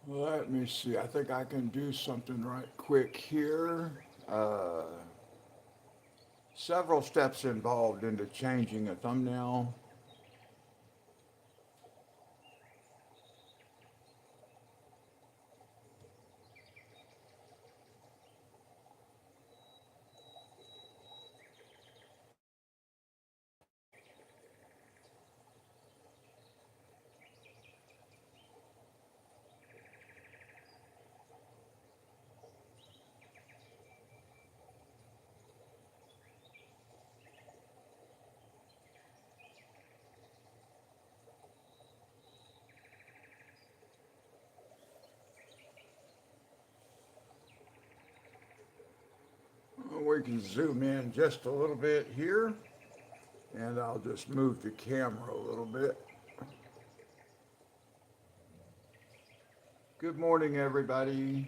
Let me see. I think I can do something right quick here. Uh, Several steps involved into changing a thumbnail. We can zoom in just a little bit here, and I'll just move the camera a little bit. Good morning, everybody.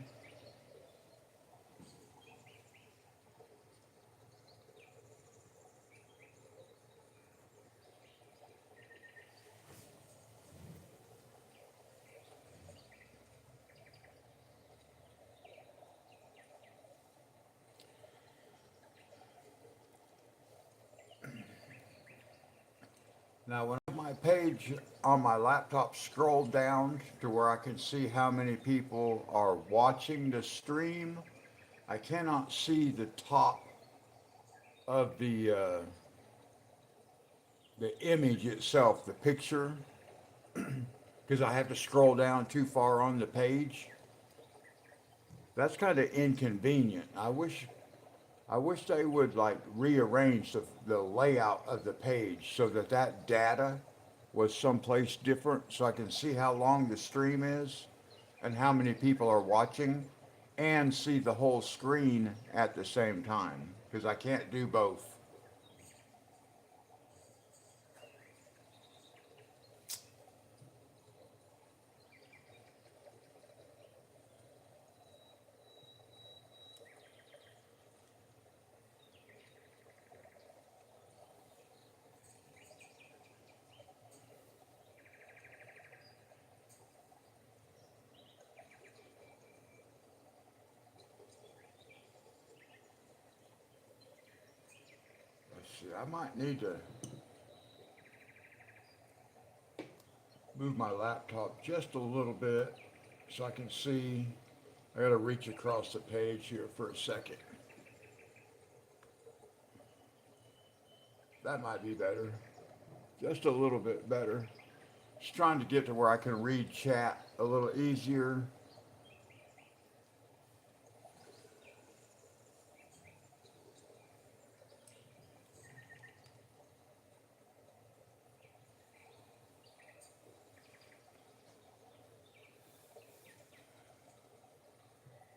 Now, when my page on my laptop scroll down to where I can see how many people are watching the stream, I cannot see the top of the image itself, the picture, because I have to scroll down too far on the page. That's kind of inconvenient. I wish they would like rearrange the layout of the page so that that data was someplace different so I can see how long the stream is and how many people are watching and see the whole screen at the same time because I can't do both. Let's see, I might need to move my laptop just a little bit so I can see. I got to reach across the page here for a second. That might be better. Just a little bit better. Just trying to get to where I can read chat a little easier.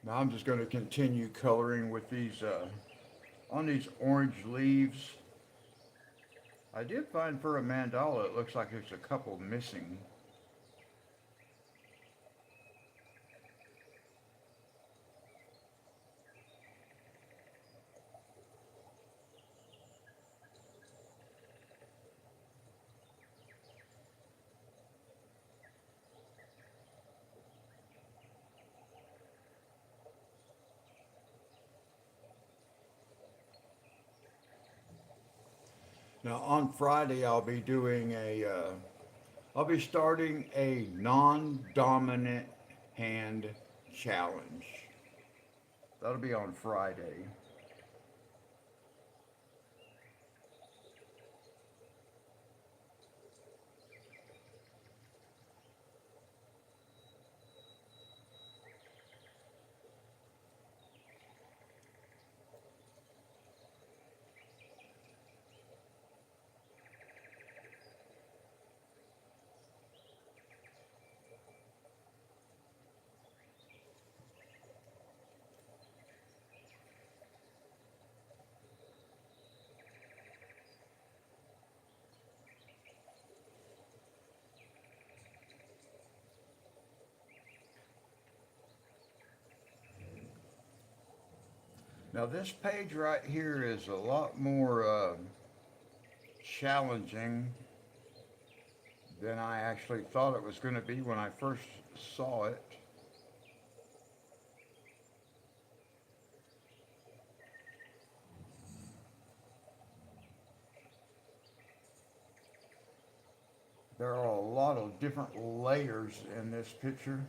Now I'm just going to continue coloring with these on these orange leaves. I did find for a mandala, it looks like there's a couple missing. Now on Friday, I'll be starting a non-dominant hand challenge. That'll be on Friday. Now this page right here is a lot more challenging than I actually thought it was going to be when I first saw it. There are a lot of different layers in this picture.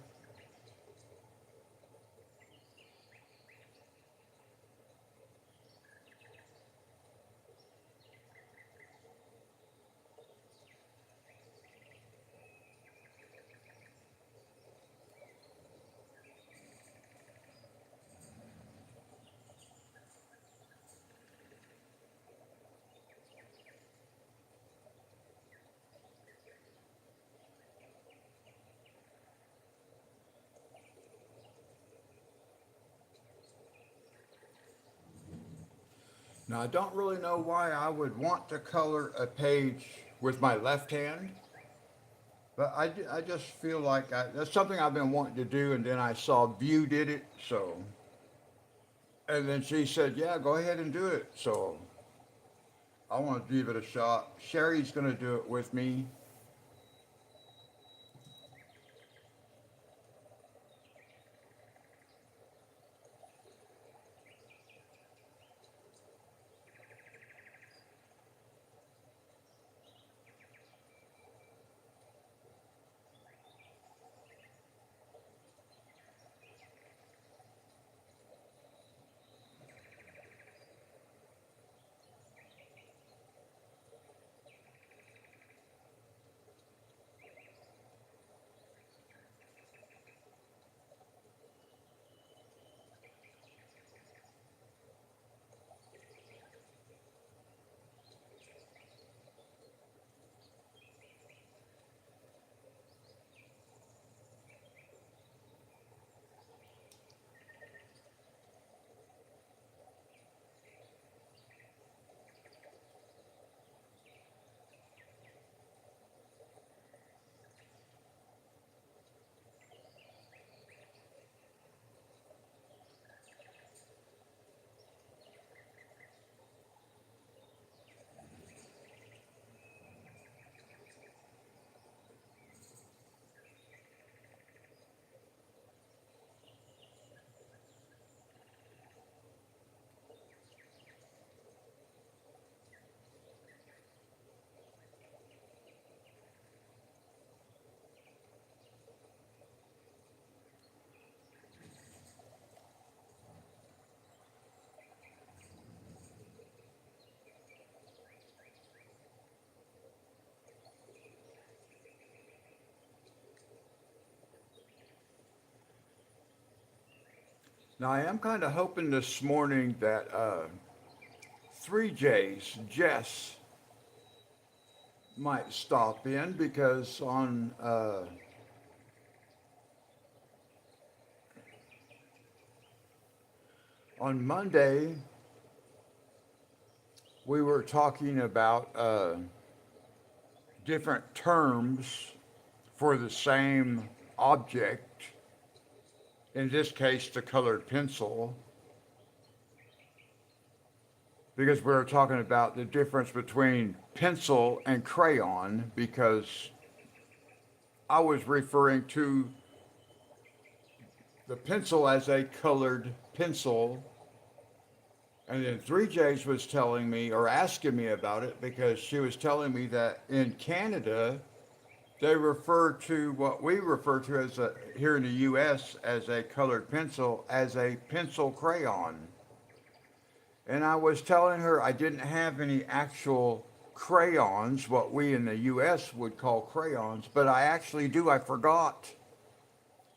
Now, I don't really know why I would want to color a page with my left hand, but I just feel like that's something I've been wanting to do, and then I saw View did it, so. And then she said, yeah, go ahead and do it. So I want to give it a shot. Sherry's going to do it with me. Now, I am kind of hoping this morning that 3J's, Jess, might stop in because on Monday we were talking about different terms for the same object, in this case, the colored pencil, because we were talking about the difference between pencil and crayon, because I was referring to the pencil as a colored pencil. And then 3J's was telling me or asking me about it because she was telling me that in Canada, they refer to what we refer to as here in the US as a colored pencil as a pencil crayon. And I was telling her I didn't have any actual crayons, what we in the US would call crayons, but I actually do. I forgot.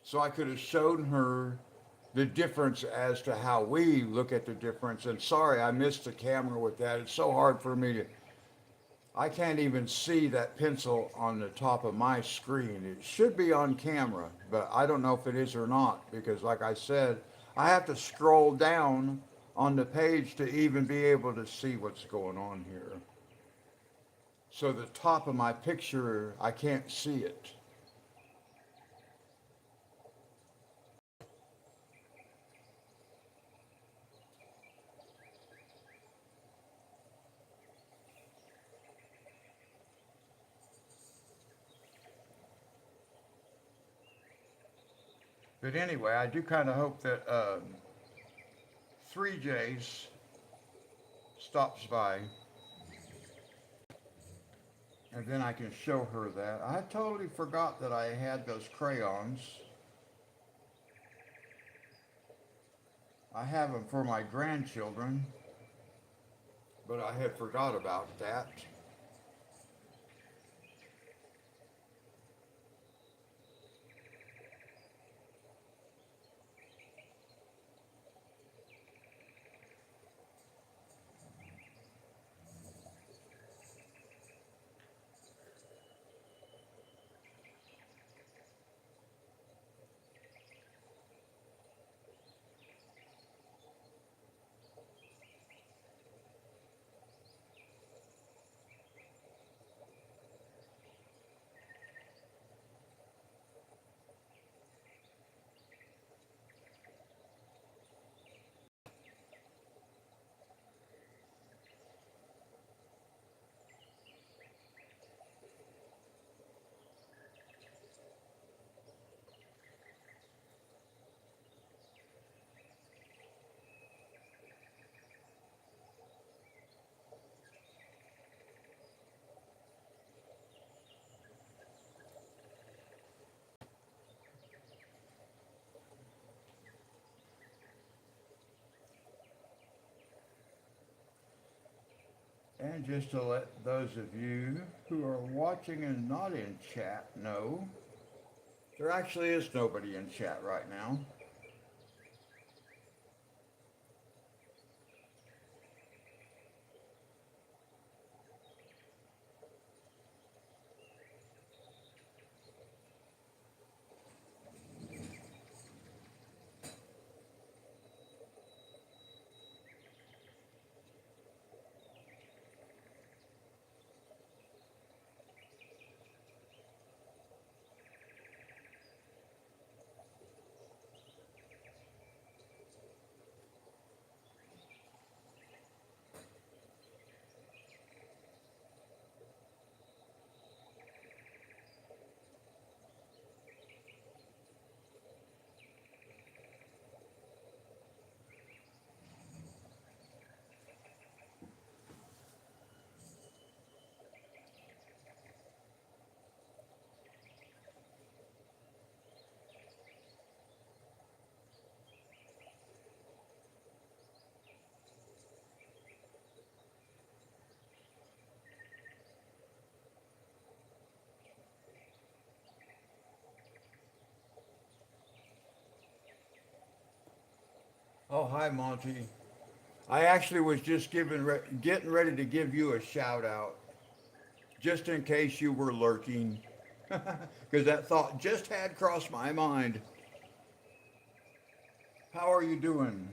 So I could have shown her the difference as to how we look at the difference. And sorry, I missed the camera with that. It's so hard for me to, I can't even see that pencil on the top of my screen. It should be on camera, but I don't know if it is or not because, like I said, I have to scroll down on the page to even be able to see what's going on here. So the top of my picture, I can't see it. But anyway, I do kind of hope that 3J's stops by. And then I can show her that. I totally forgot that I had those crayons. I have them for my grandchildren, but I had forgot about that. And just to let those of you who are watching and not in chat know, there actually is nobody in chat right now. Oh, hi, Monty. I actually was just getting ready to give you a shout out, just in case you were lurking, because that thought just had crossed my mind. How are you doing?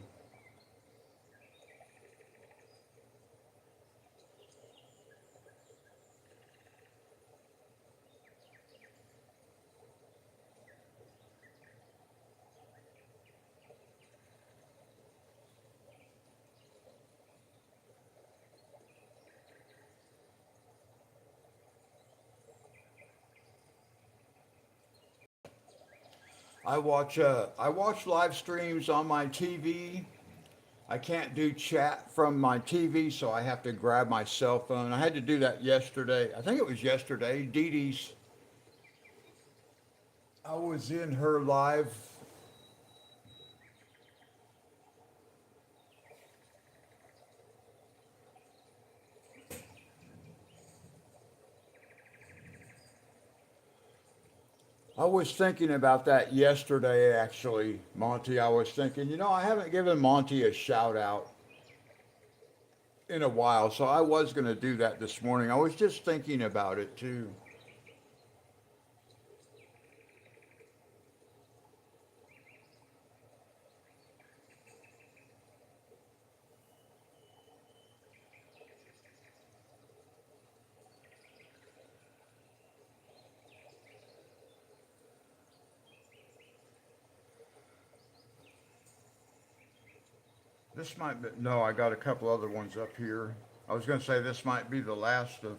I watch live streams on my TV. I can't do chat from my TV, so I have to grab my cell phone. I had to do that yesterday. I think it was yesterday. Dee Dee's. I was in her live. I was thinking about that yesterday, actually, Monty. I was thinking, I haven't given Monty a shout out in a while, so I was going to do that this morning. I was just thinking about it too. This might be, no, I got a couple other ones up here. I was going to say this might be the last of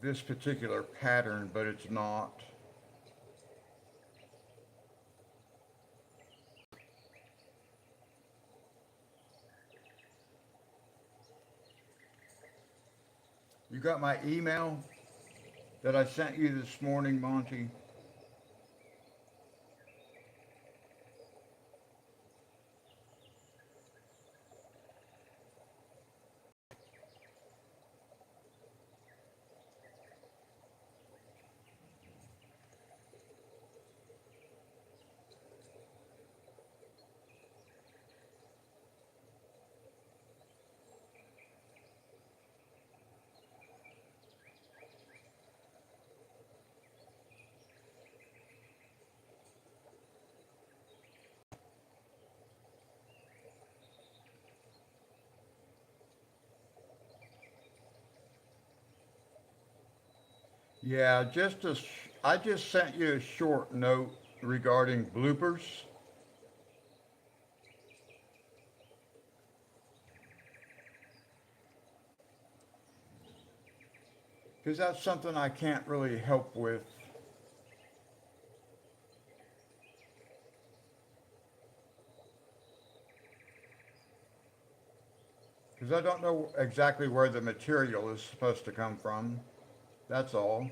this particular pattern, but it's not. You got my email that I sent you this morning, Monty? Yeah, I just sent you a short note regarding bloopers because that's something I can't really help with because I don't know exactly where the material is supposed to come from. That's all.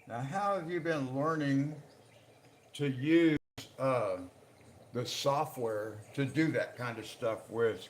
Now, how have you been learning to use uh, the software to do that kind of stuff with?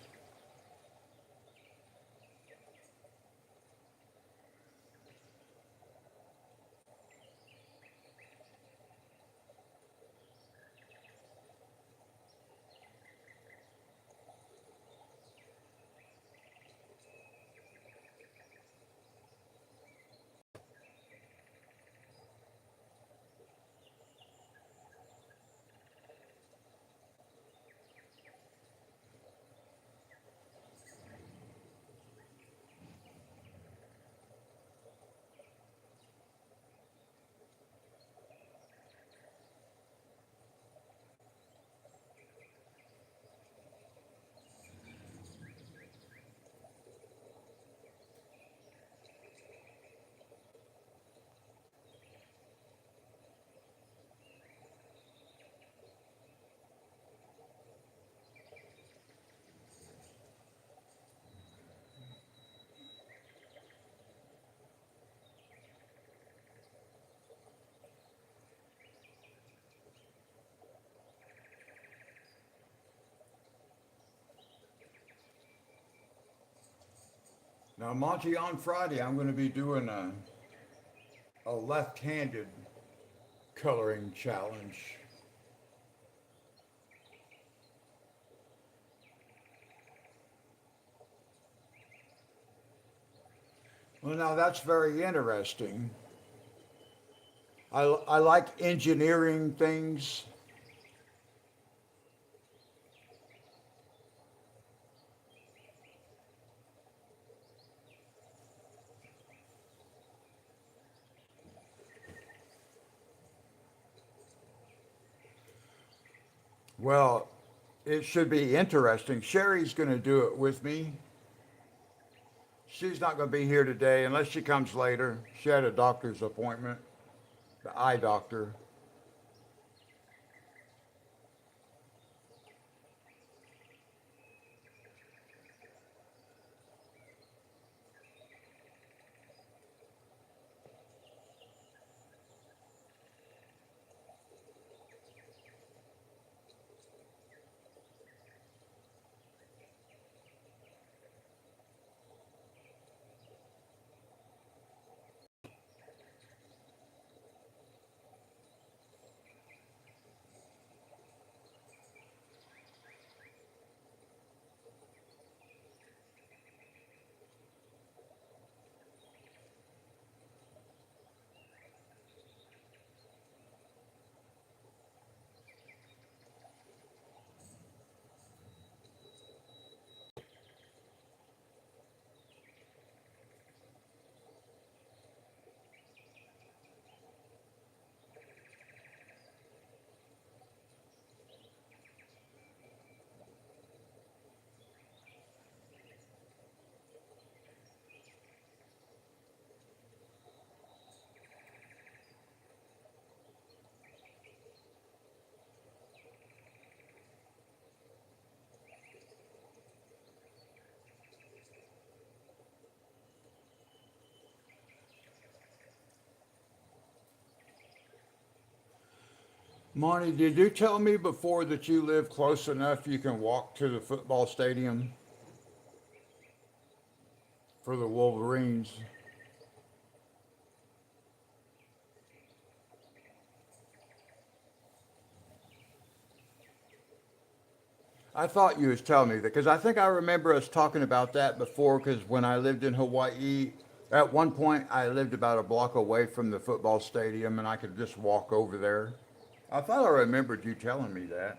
Now, Monty, on Friday, I'm going to be doing a left-handed coloring challenge. Well, now that's very interesting. I like engineering things. Well, it should be interesting. Sherry's going to do it with me. She's not going to be here today unless she comes later. She had a doctor's appointment, the eye doctor. Monty, did you tell me before that you live close enough you can walk to the football stadium for the Wolverines? I thought you was telling me that because I think I remember us talking about that before. Because when I lived in Hawaii, at one point I lived about a block away from the football stadium, and I could just walk over there. I thought I remembered you telling me that.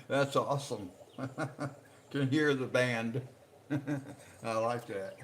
That's awesome. Can hear the band. I like that.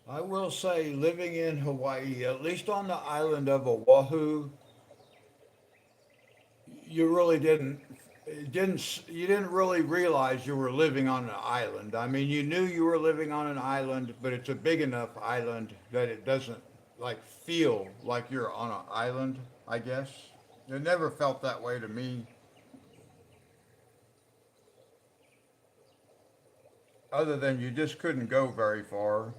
I will say, living in Hawaii, at least on the island of Oahu, you really you didn't really realize you were living on an island. I mean, you knew you were living on an island, but it's a big enough island that it doesn't like feel like you're on an island, I guess. It never felt that way to me, other than you just couldn't go very far.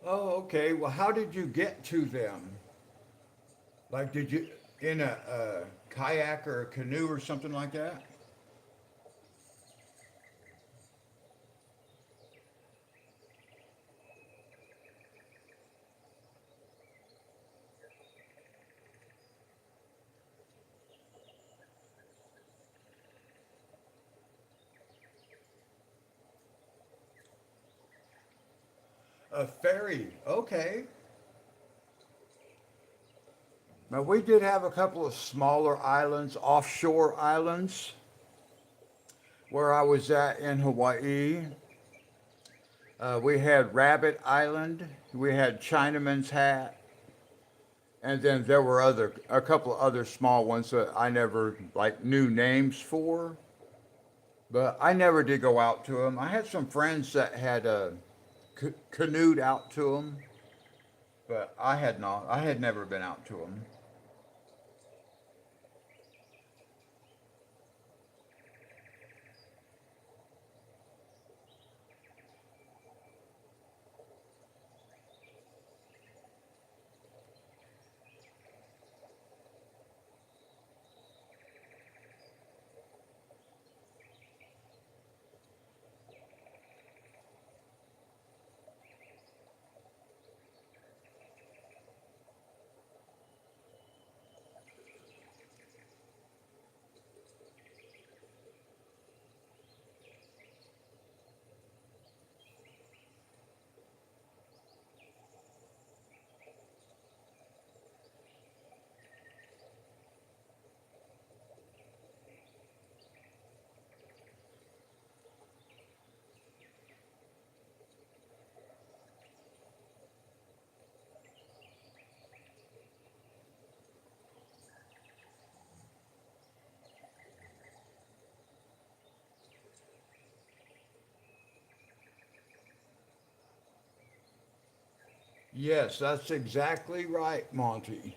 Oh, okay. Well, how did you get to them? Like, did you in a kayak or a canoe or something like that? A ferry. Okay. Now, we did have a couple of smaller islands, offshore islands, where I was at in Hawaii. We had Rabbit Island, we had Chinaman's Hat, And then there were a couple of other small ones that I never like knew names for, but I never did go out to them. I had some friends that had canoed out to them, but I had not. I had never been out to them. Yes, that's exactly right, Monty.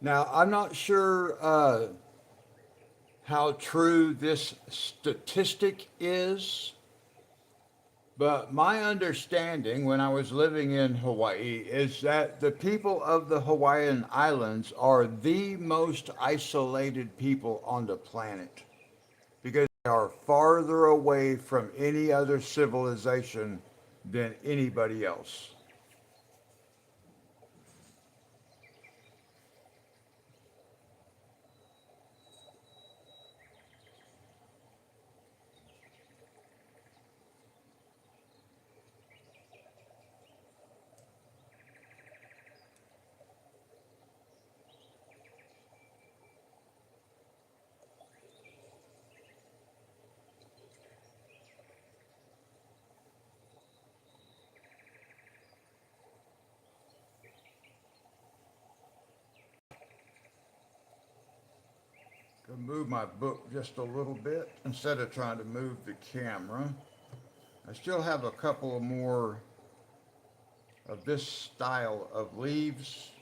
Now, I'm not sure how true this statistic is, but my understanding when I was living in Hawaii is that the people of the Hawaiian Islands are the most isolated people on the planet because they are farther away from any other civilization than anybody else. Gonna move my book just a little bit instead of trying to move the camera. I still have a couple of more of this style of leaves.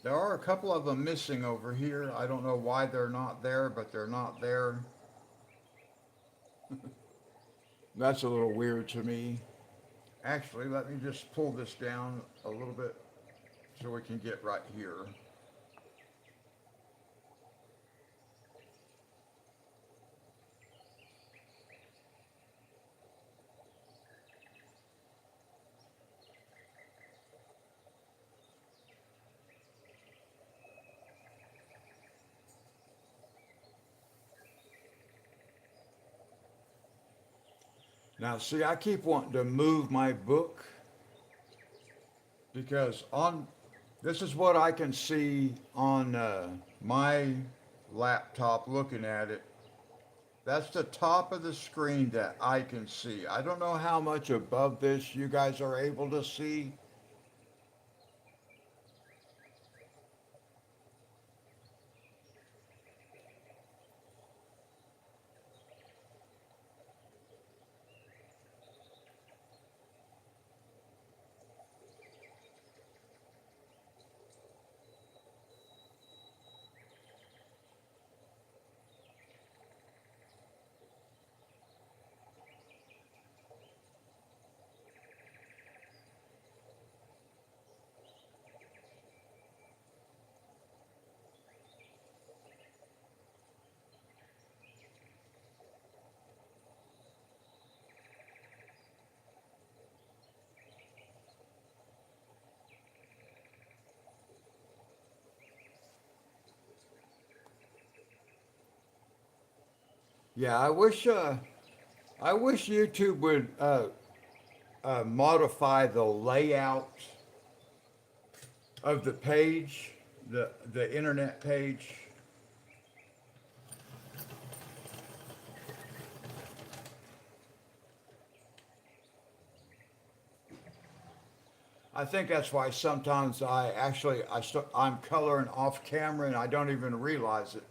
There are a couple of them missing over here. I don't know why they're not there, but they're not there. That's a little weird to me. Actually, let me just pull this down a little bit so we can get right here. Now, see, I keep wanting to move my book because on this is what I can see on my laptop looking at it. That's the top of the screen that I can see. I don't know how much above this you guys are able to see. Yeah, I wish YouTube would modify the layout of the page, the internet page. I think that's why sometimes I'm coloring off camera and I don't even realize it.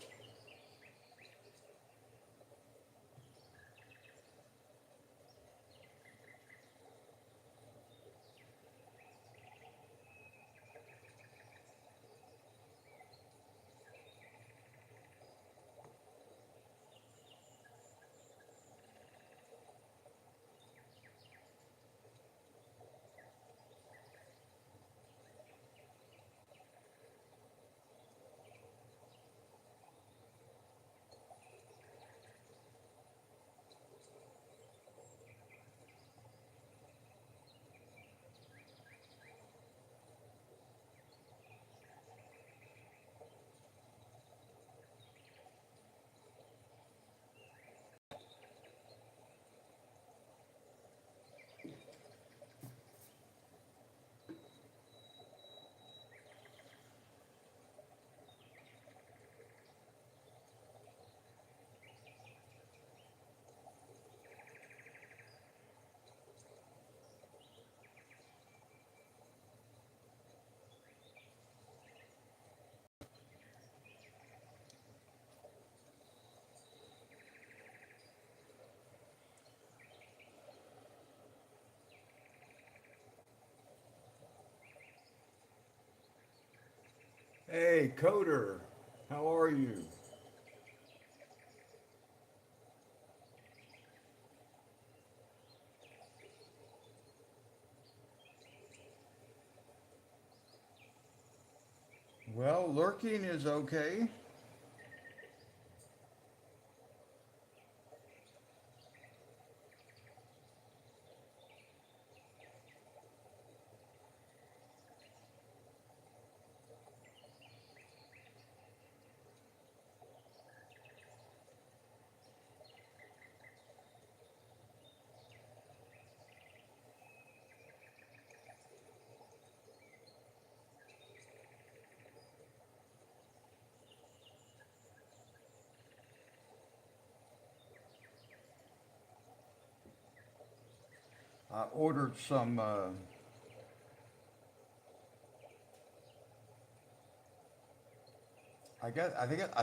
Hey, Coder, how are you? Well, lurking is okay. I ordered some. I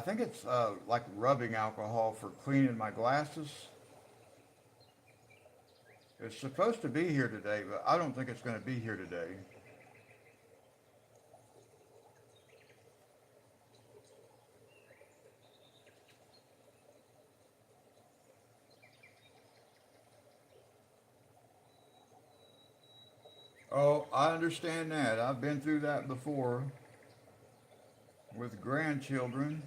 think it's like rubbing alcohol for cleaning my glasses. It's supposed to be here today, but I don't think it's going to be here today. Oh, I understand that. I've been through that before with grandchildren.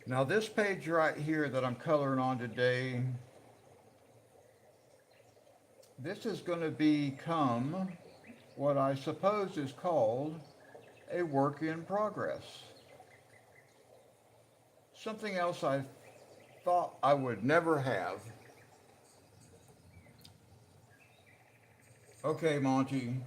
Now, this page right here that I'm coloring on today, this is going to become what I suppose is called a work in progress. Something else I thought I would never have. Okay, Monty.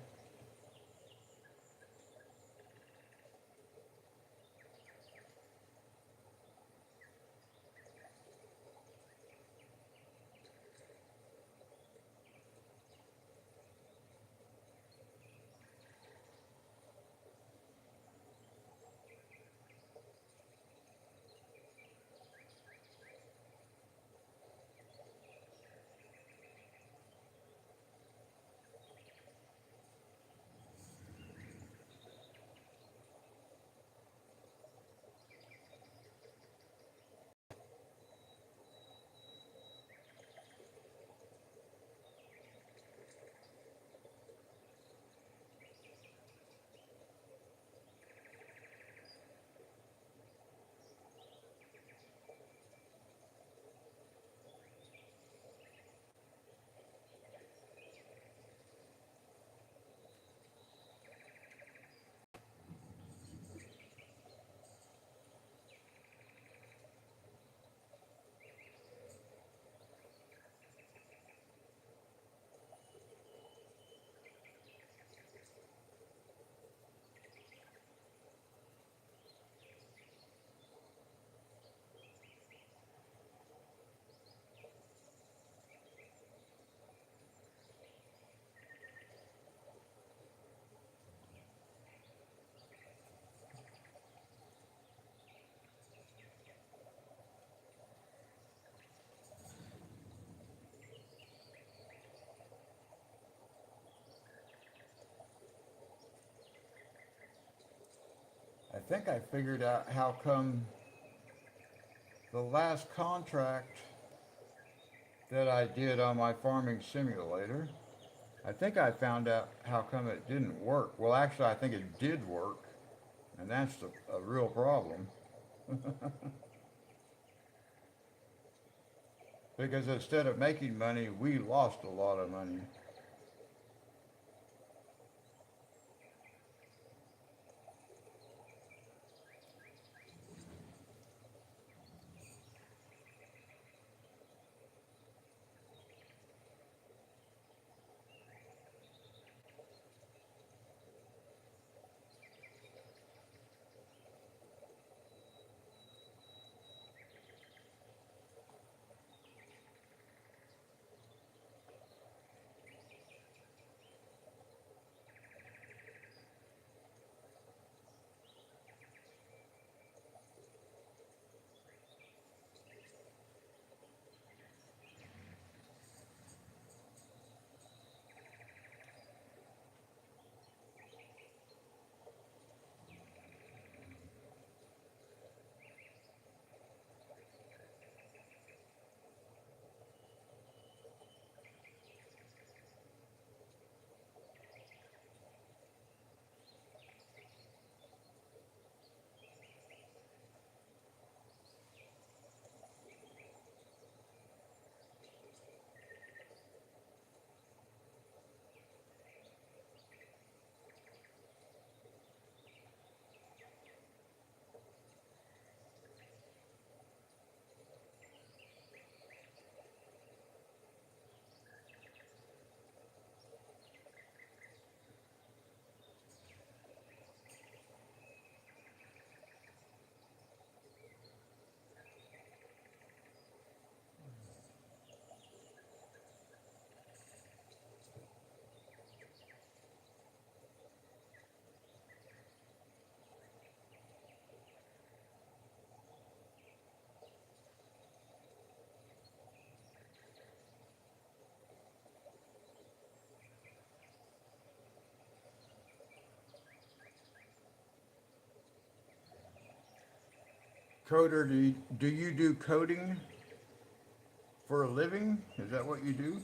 think I figured out how come the last contract that I did on my farming simulator, I think I found out how come it didn't work. Well, actually, I think it did work, and that's a real problem. Because instead of making money, we lost a lot of money. Coder, do you do coding for a living? Is that what you do?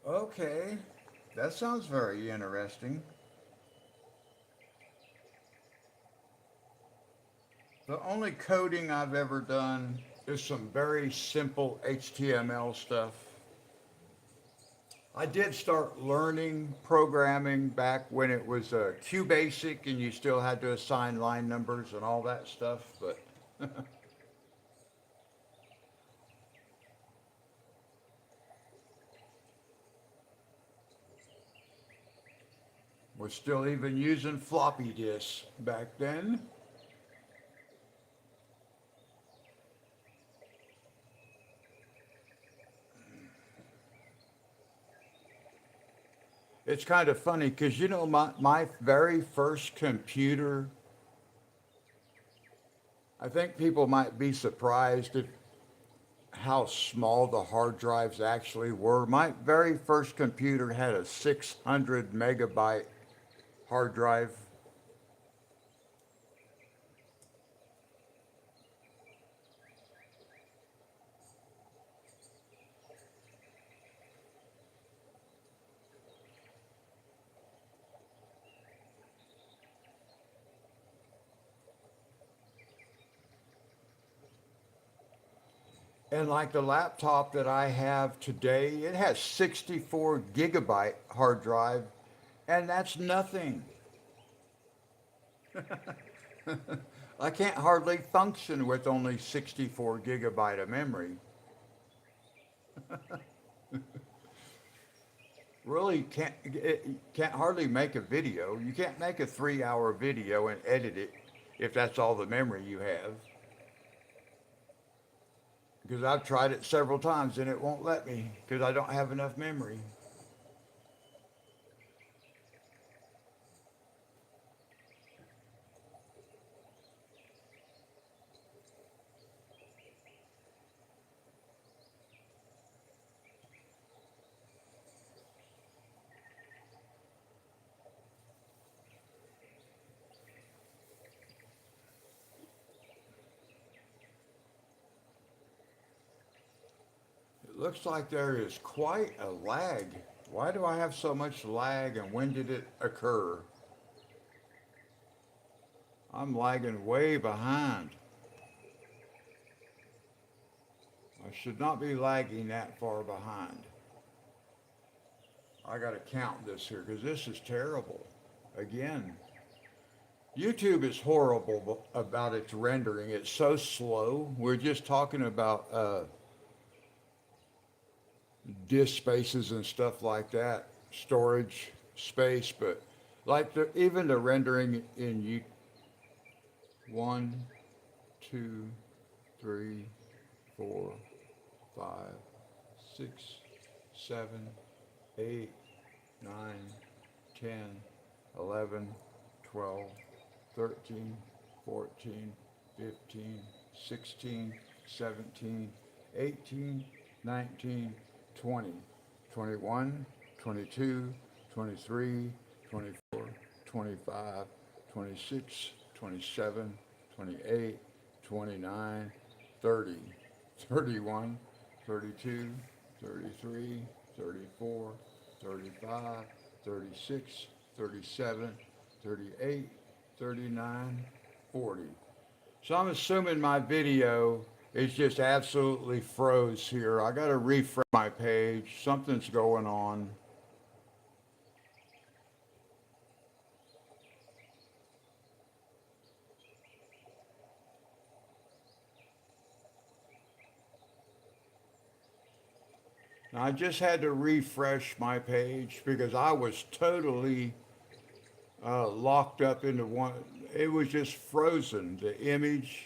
Okay, that sounds very interesting. The only coding I've ever done is some very simple HTML stuff. I did start learning programming back when it was QBasic and you still had to assign line numbers and all that stuff, but we're still even using floppy disks back then. It's kind of funny because my very first computer, I think people might be surprised at how small the hard drives actually were. My very first computer had a 600 megabyte hard drive. And like the laptop that I have today, it has 64 gigabyte hard drive, and that's nothing. I can't hardly function with only 64 gigabyte of memory. really can't hardly make a video. You can't make a 3 hour video and edit it if that's all the memory you have. Because I've tried it several times and it won't let me because I don't have enough memory. It looks like there is quite a lag. Why do I have so much lag and when did it occur? I'm lagging way behind. I should not be lagging that far behind. I gotta count this here because this is terrible. Again, YouTube is horrible about its rendering. It's so slow. We're just talking about disk spaces and stuff like that, storage space, but like even the rendering in you, one, two, three, four, five, six, seven, 8, 9, 10, 11, 12, 13, 14, 15, 16, 17, 18, 19, 20, 21, 22, 23, 24, 25, 26, 27, 28, 29, 30, 31, 32, 33, 34, 35, 36, 37, 38, 39, 40. So I'm assuming my video is just absolutely froze here. I gotta refresh my page. Something's going on. Now, I just had to refresh my page because I was totally locked up into one. It was just frozen. The image.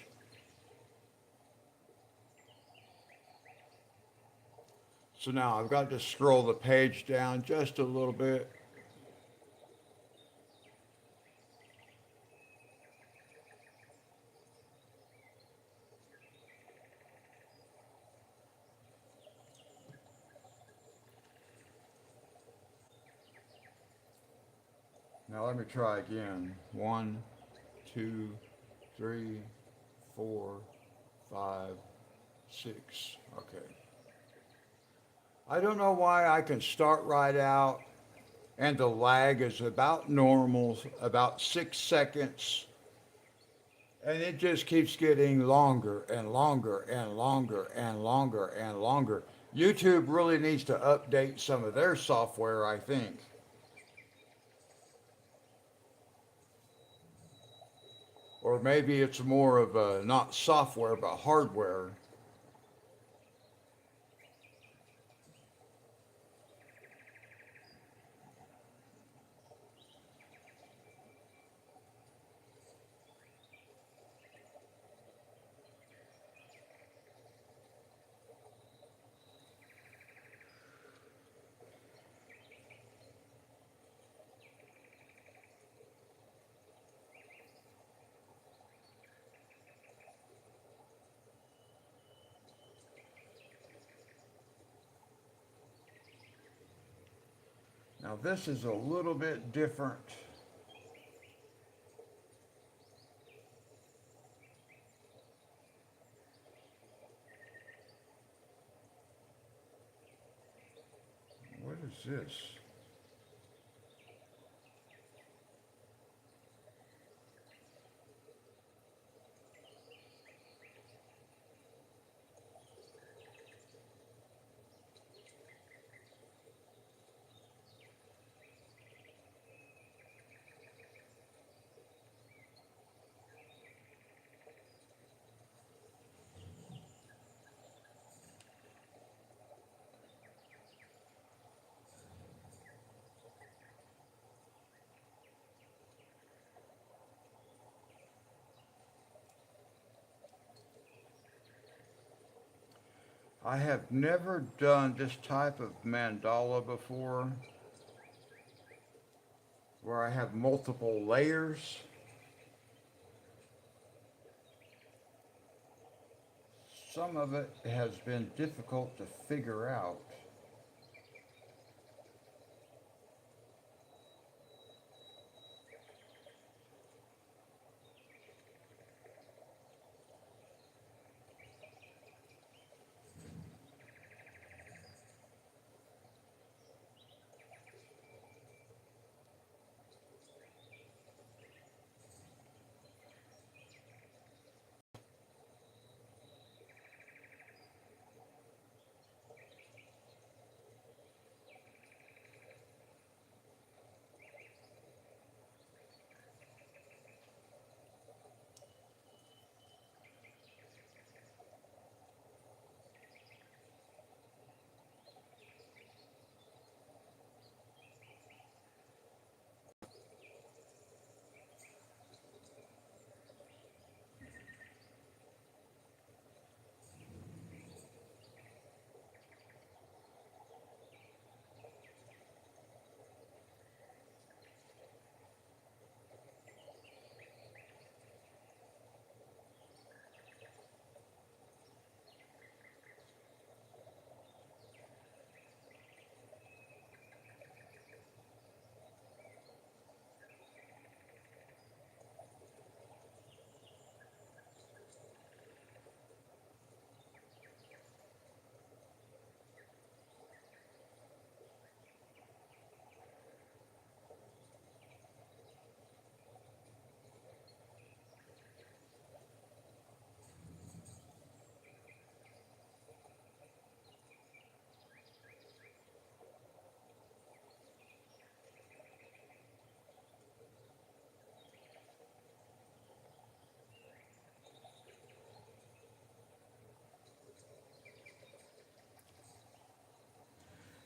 So now I've got to scroll the page down just a little bit. Now let me try again. One, two, three, four, five, six. Okay. I don't know why I can start right out and the lag is about normal, about 6 seconds, and it just keeps getting longer and longer and longer and longer and longer. YouTube really needs to update some of their software, I think. Or maybe it's more of a not software but hardware. Now this is a little bit different. What is this? I have never done this type of mandala before, where I have multiple layers. Some of it has been difficult to figure out.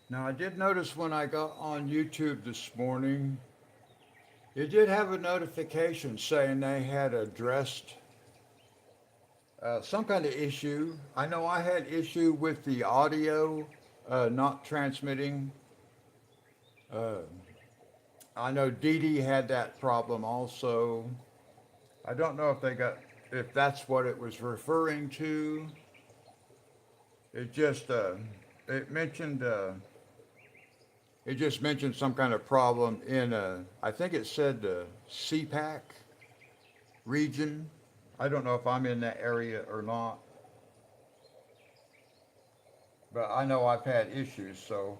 Now, I did notice when I got on YouTube this morning, it did have a notification saying they had addressed some kind of issue. I know I had issue with the audio not transmitting. Uh, I know Dee Dee had that problem also. I don't know if that's what it was referring to. It just, it mentioned, it just mentioned some kind of problem in, I think it said the CPAC region. I don't know if I'm in that area or not, but I know I've had issues, so.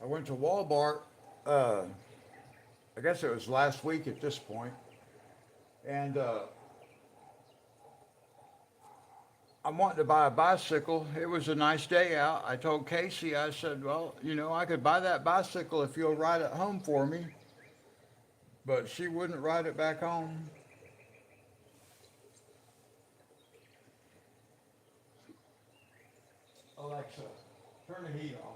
I went to Walmart, uh, I guess it was last week at this point, and I'm wanting to buy a bicycle. It was a nice day out. I told Casey, I said, well, I could buy that bicycle if you'll ride it home for me. But she wouldn't ride it back home. Alexa, turn the heat off.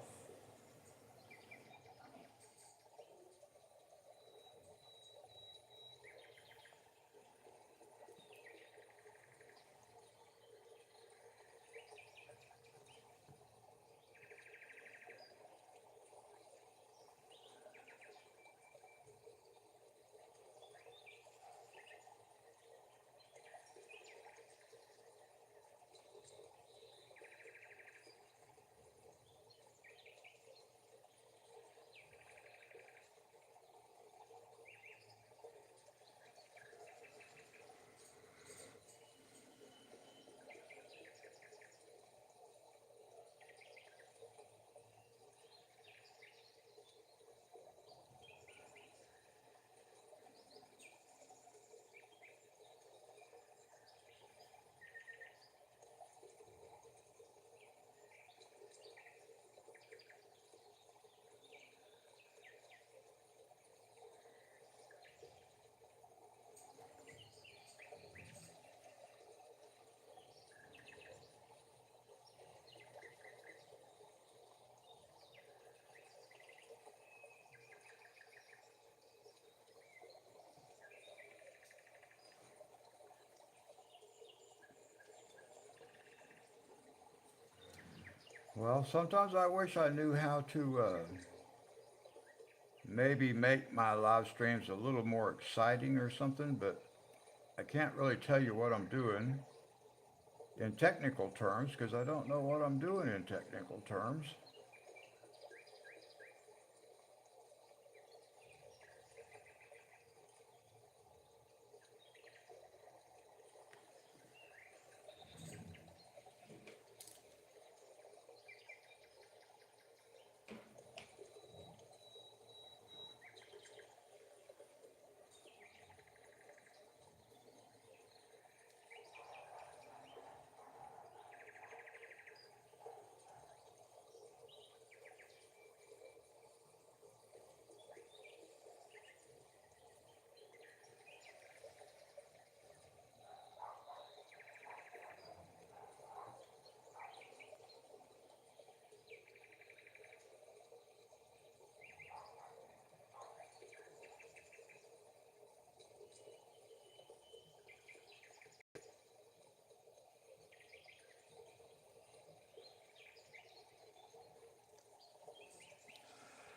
Well, sometimes I wish I knew how to maybe make my live streams a little more exciting or something, but I can't really tell you what I'm doing in technical terms because I don't know what I'm doing in technical terms.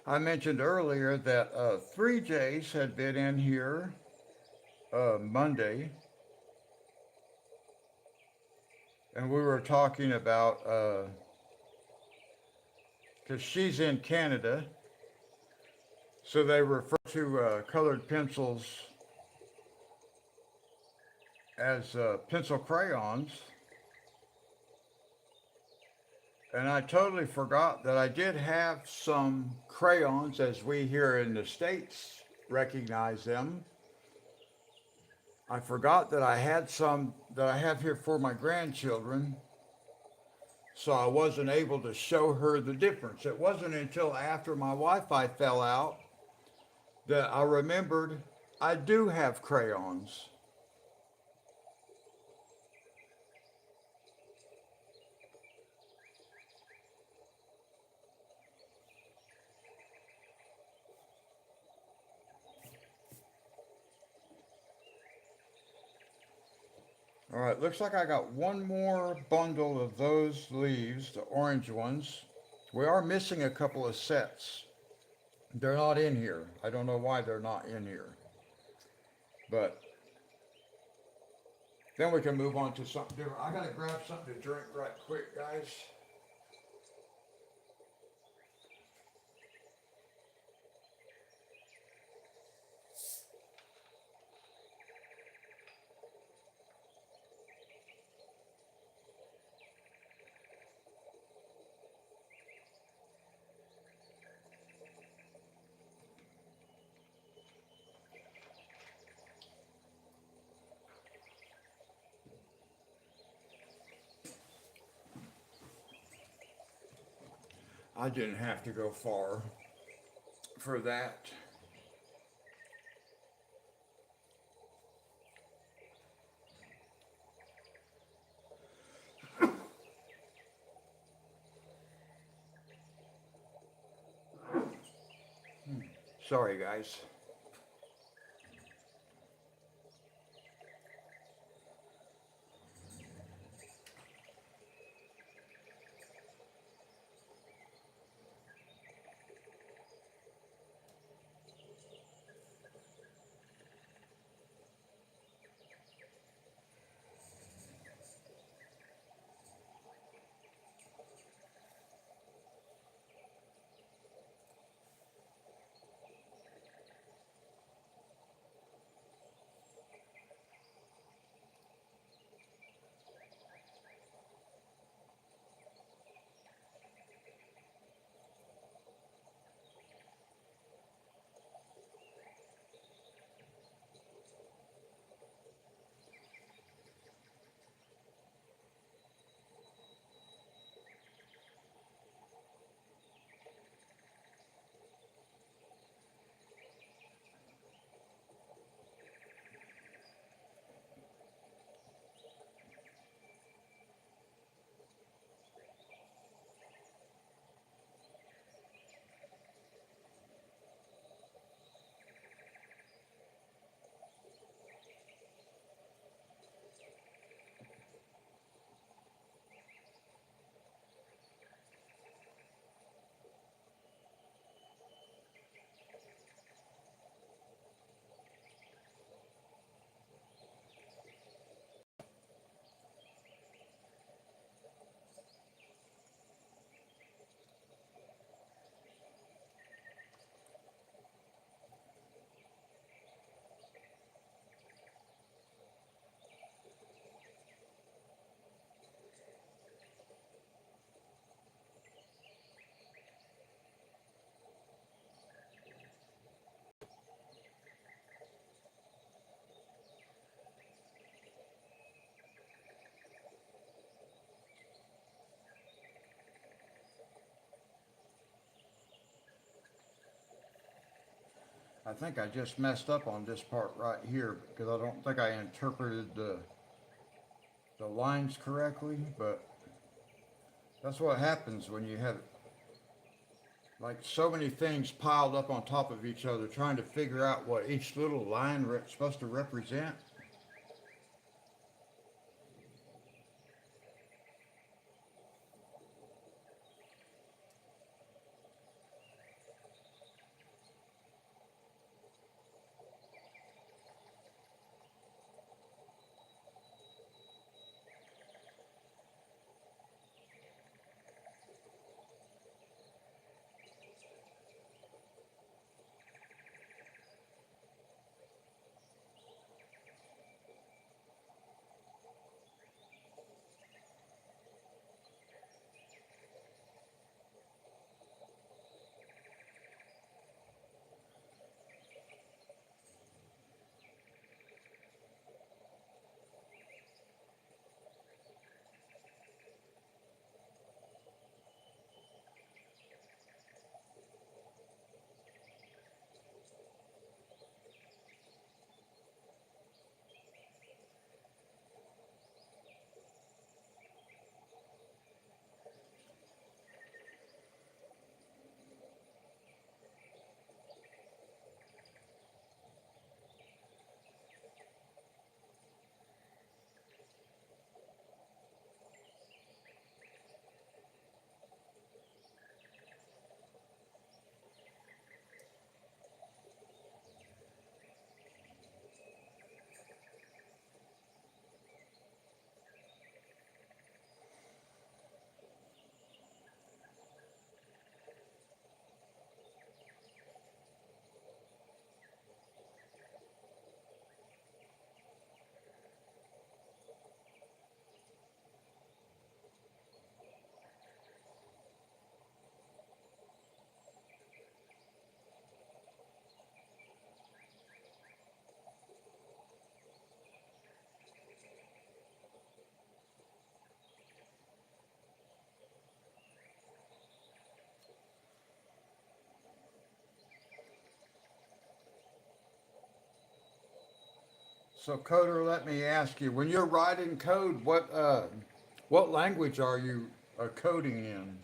I mentioned earlier that 3Js had been in here Monday, and we were talking about because she's in Canada, so they refer to colored pencils as pencil crayons. And I totally forgot that I did have some crayons, as we here in the States recognize them. I forgot that I had some that I have here for my grandchildren, so I wasn't able to show her the difference. It wasn't until after my Wi Fi fell out that I remembered I do have crayons. All right, looks like I got one more bundle of those leaves, the orange ones. We are missing a couple of sets. They're not in here. I don't know why they're not in here. But then we can move on to something different. I gotta grab something to drink right quick, guys. I didn't have to go far for that. Sorry, guys. I think I just messed up on this part right here because I don't think I interpreted the lines correctly, but that's what happens when you have like so many things piled up on top of each other trying to figure out what each little line supposed to represent. So, Coder, let me ask you: when you're writing code, what language are you coding in?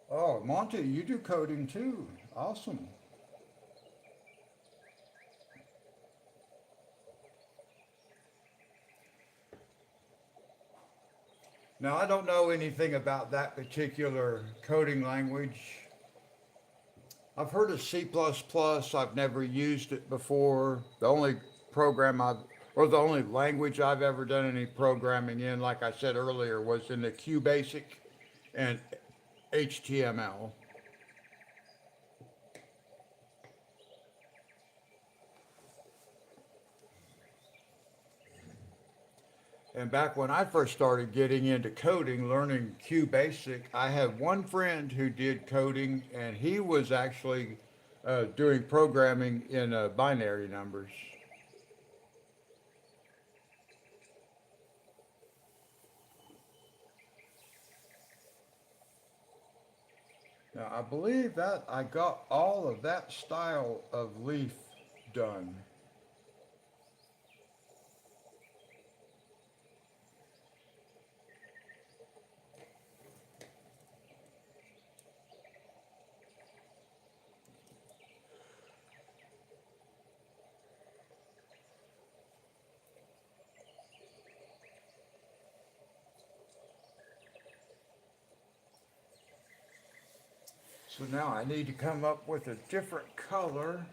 Oh, Monty, you do coding too. Awesome. Now, I don't know anything about that particular coding language. I've heard of C++. I've never used it before. The only program I've, or the only language I've ever done any programming in, like I said earlier, was in the QBasic and HTML. And back when I first started getting into coding, learning QBasic, I had one friend who did coding, and he was actually doing programming in binary numbers. Now, I believe that I got all of that style of leaf done. So now I need to come up with a different color.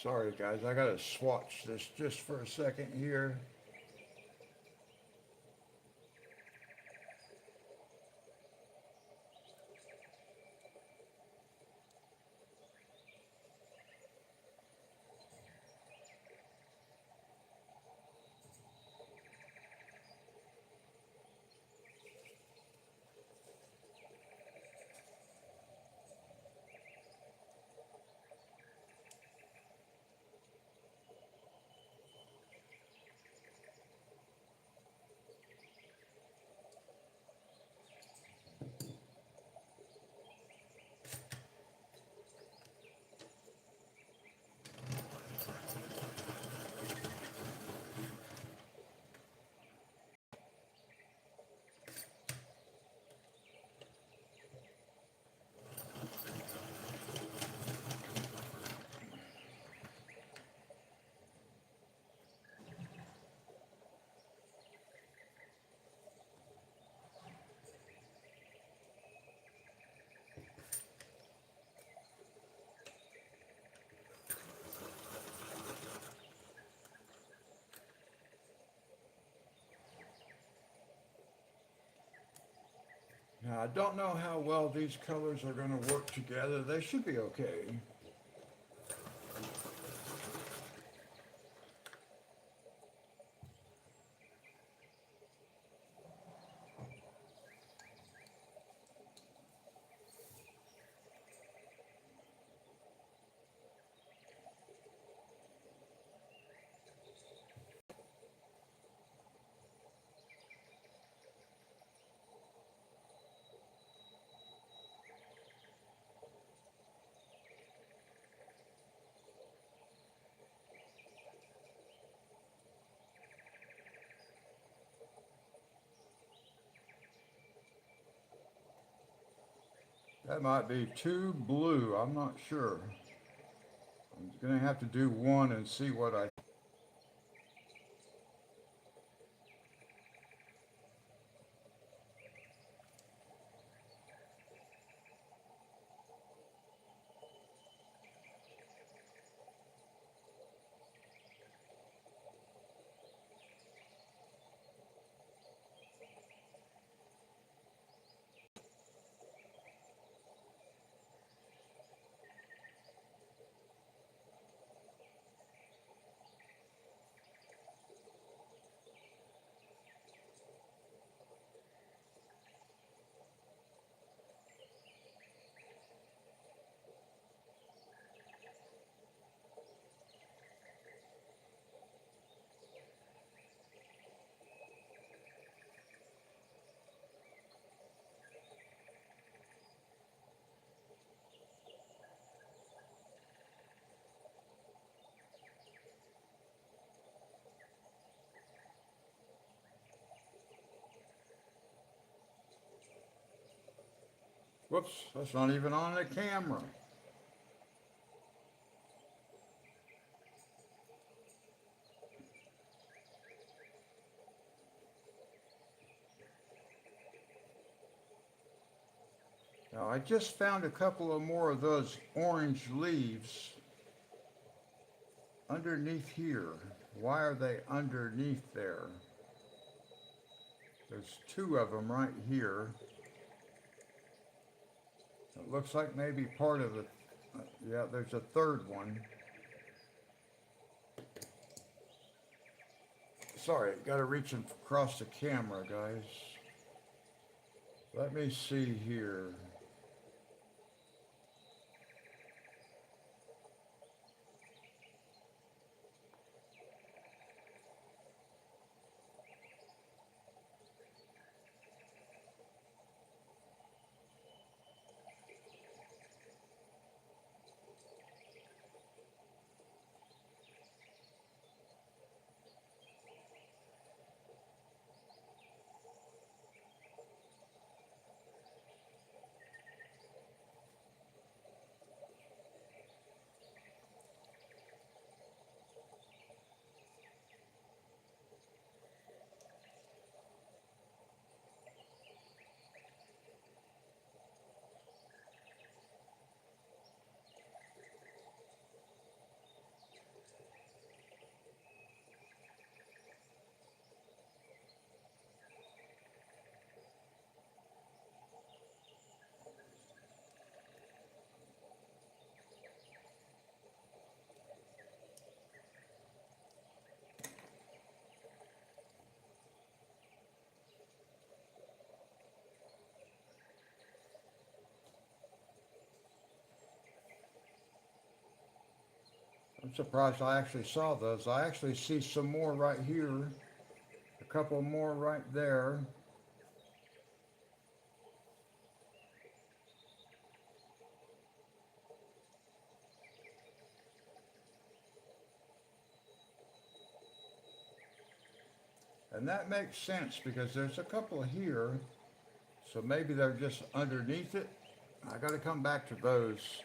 Sorry guys, I gotta swatch this just for a second here. Now, I don't know how well these colors are going to work together. They should be okay. That might be too blue. I'm not sure. I'm going to have to do one and see what I... Whoops, that's not even on the camera. Now, I just found a couple of more of those orange leaves underneath here. Why are they underneath there? There's two of them right here. It looks like maybe part of it. Yeah, there's a third one. Sorry, gotta reach across the camera, guys. Let me see here. I'm surprised I actually saw those. I actually see some more right here, a couple more right there. And that makes sense because there's a couple here, so maybe they're just underneath it. I gotta come back to those.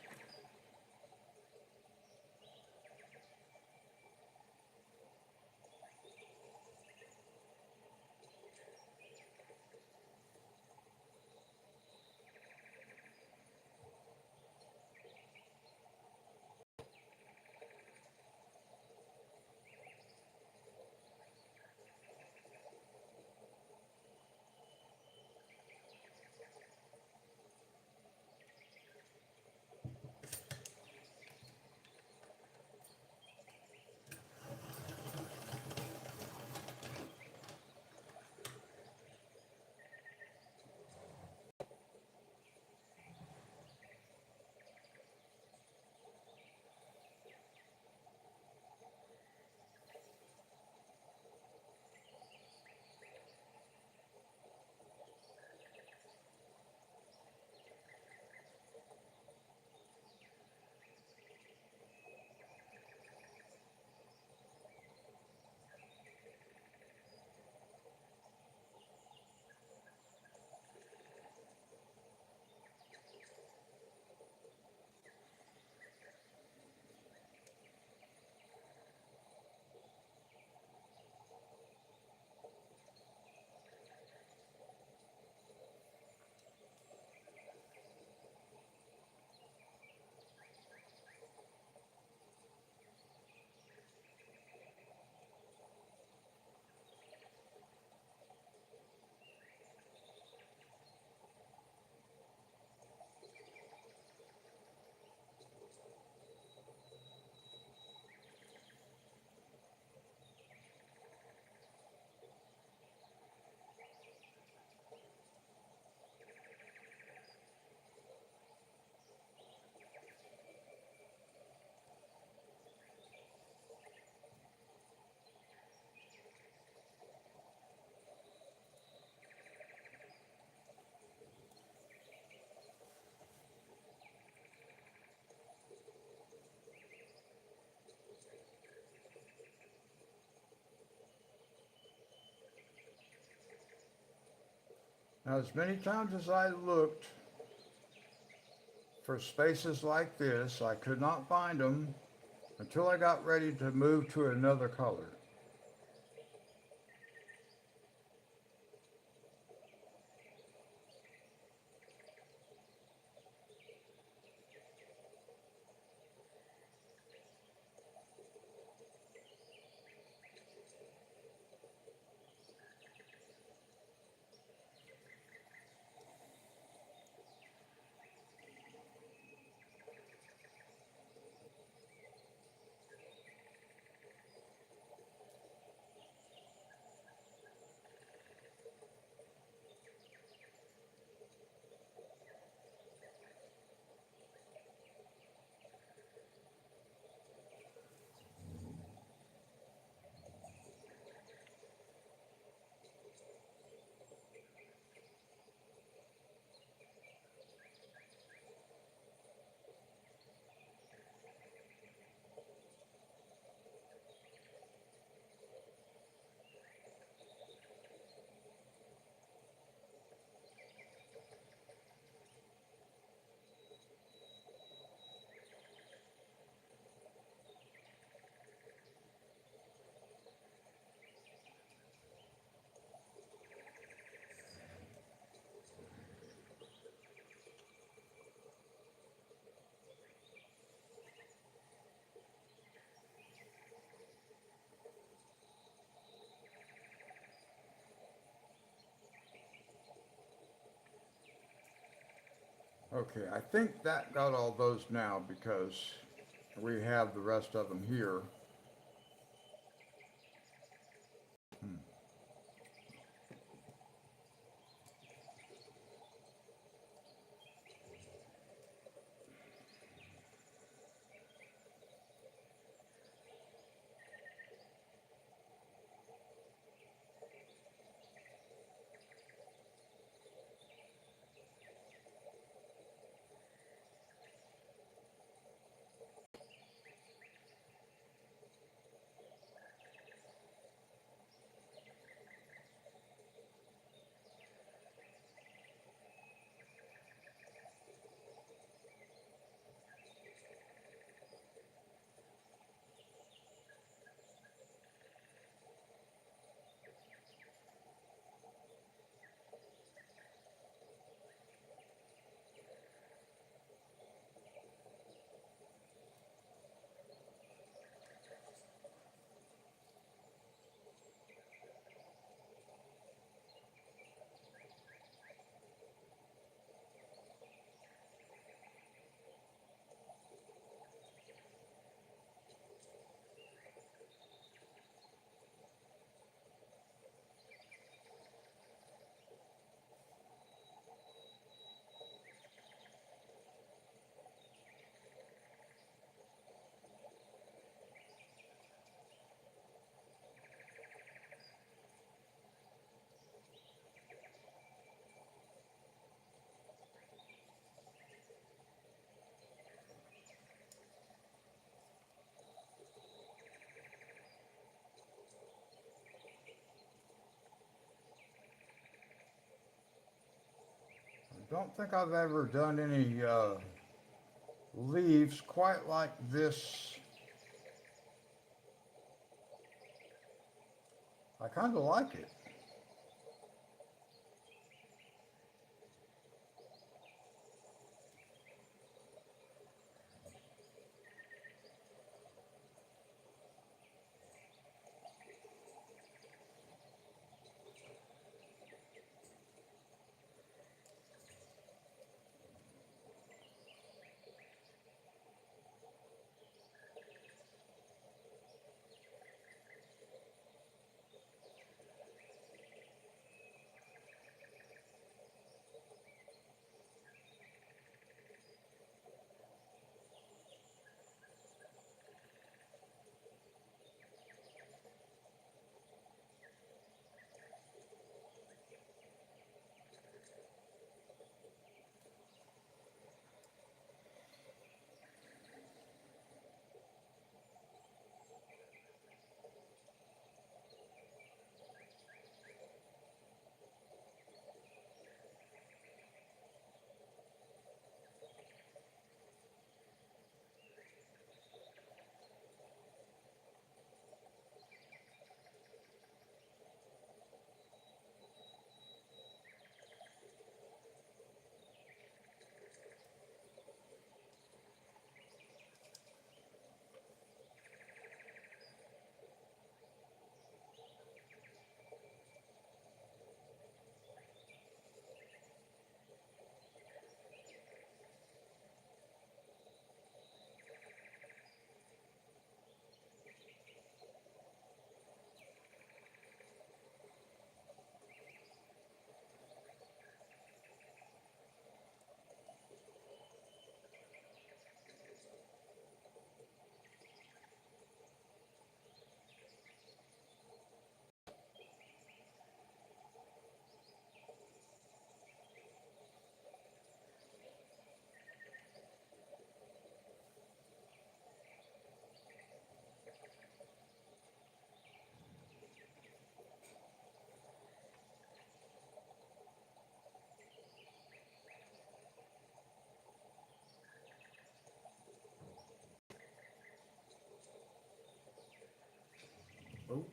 Now, as many times as I looked for spaces like this, I could not find them until I got ready to move to another color. Okay, I think that got all those now because we have the rest of them here. Hmm. I don't think I've ever done any leaves quite like this. I kind of like it. Oh,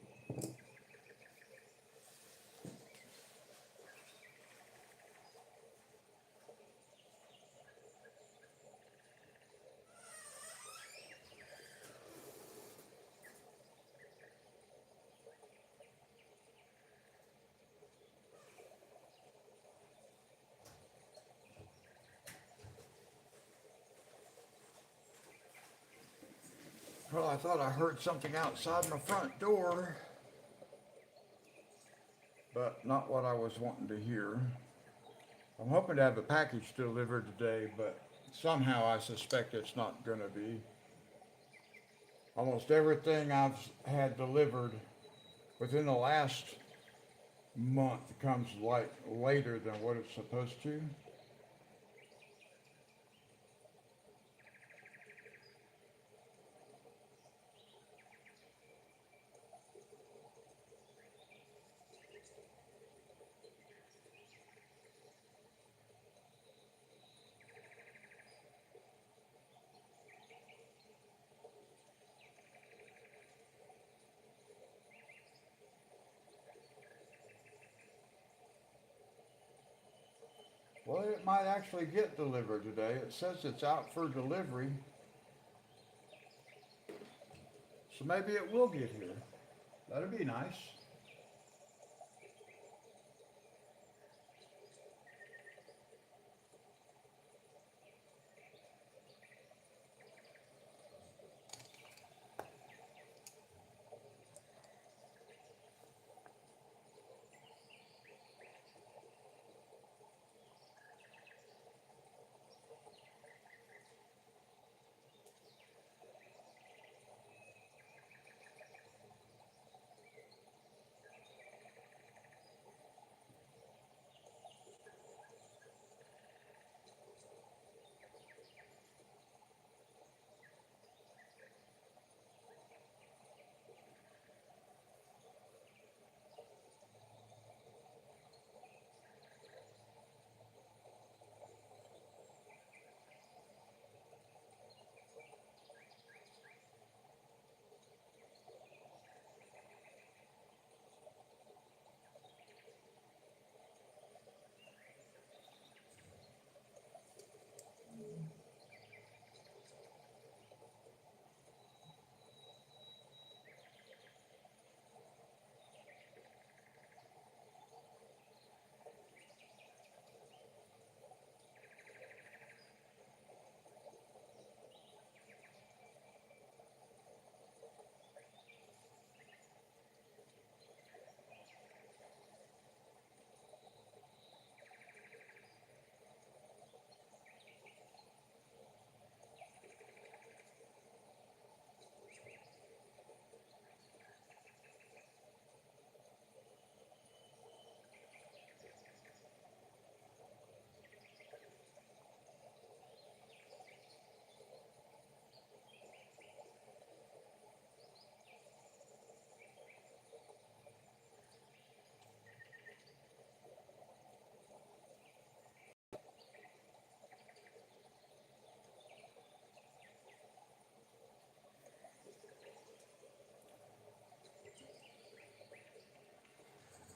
well, I thought I heard something outside my front door, but not what I was wanting to hear. I'm hoping to have a package delivered today, but somehow I suspect it's not going to be. Almost everything I've had delivered within the last month comes like later than what it's supposed to. Well, it might actually get delivered today. It says it's out for delivery, so maybe it will get here. That'd be nice.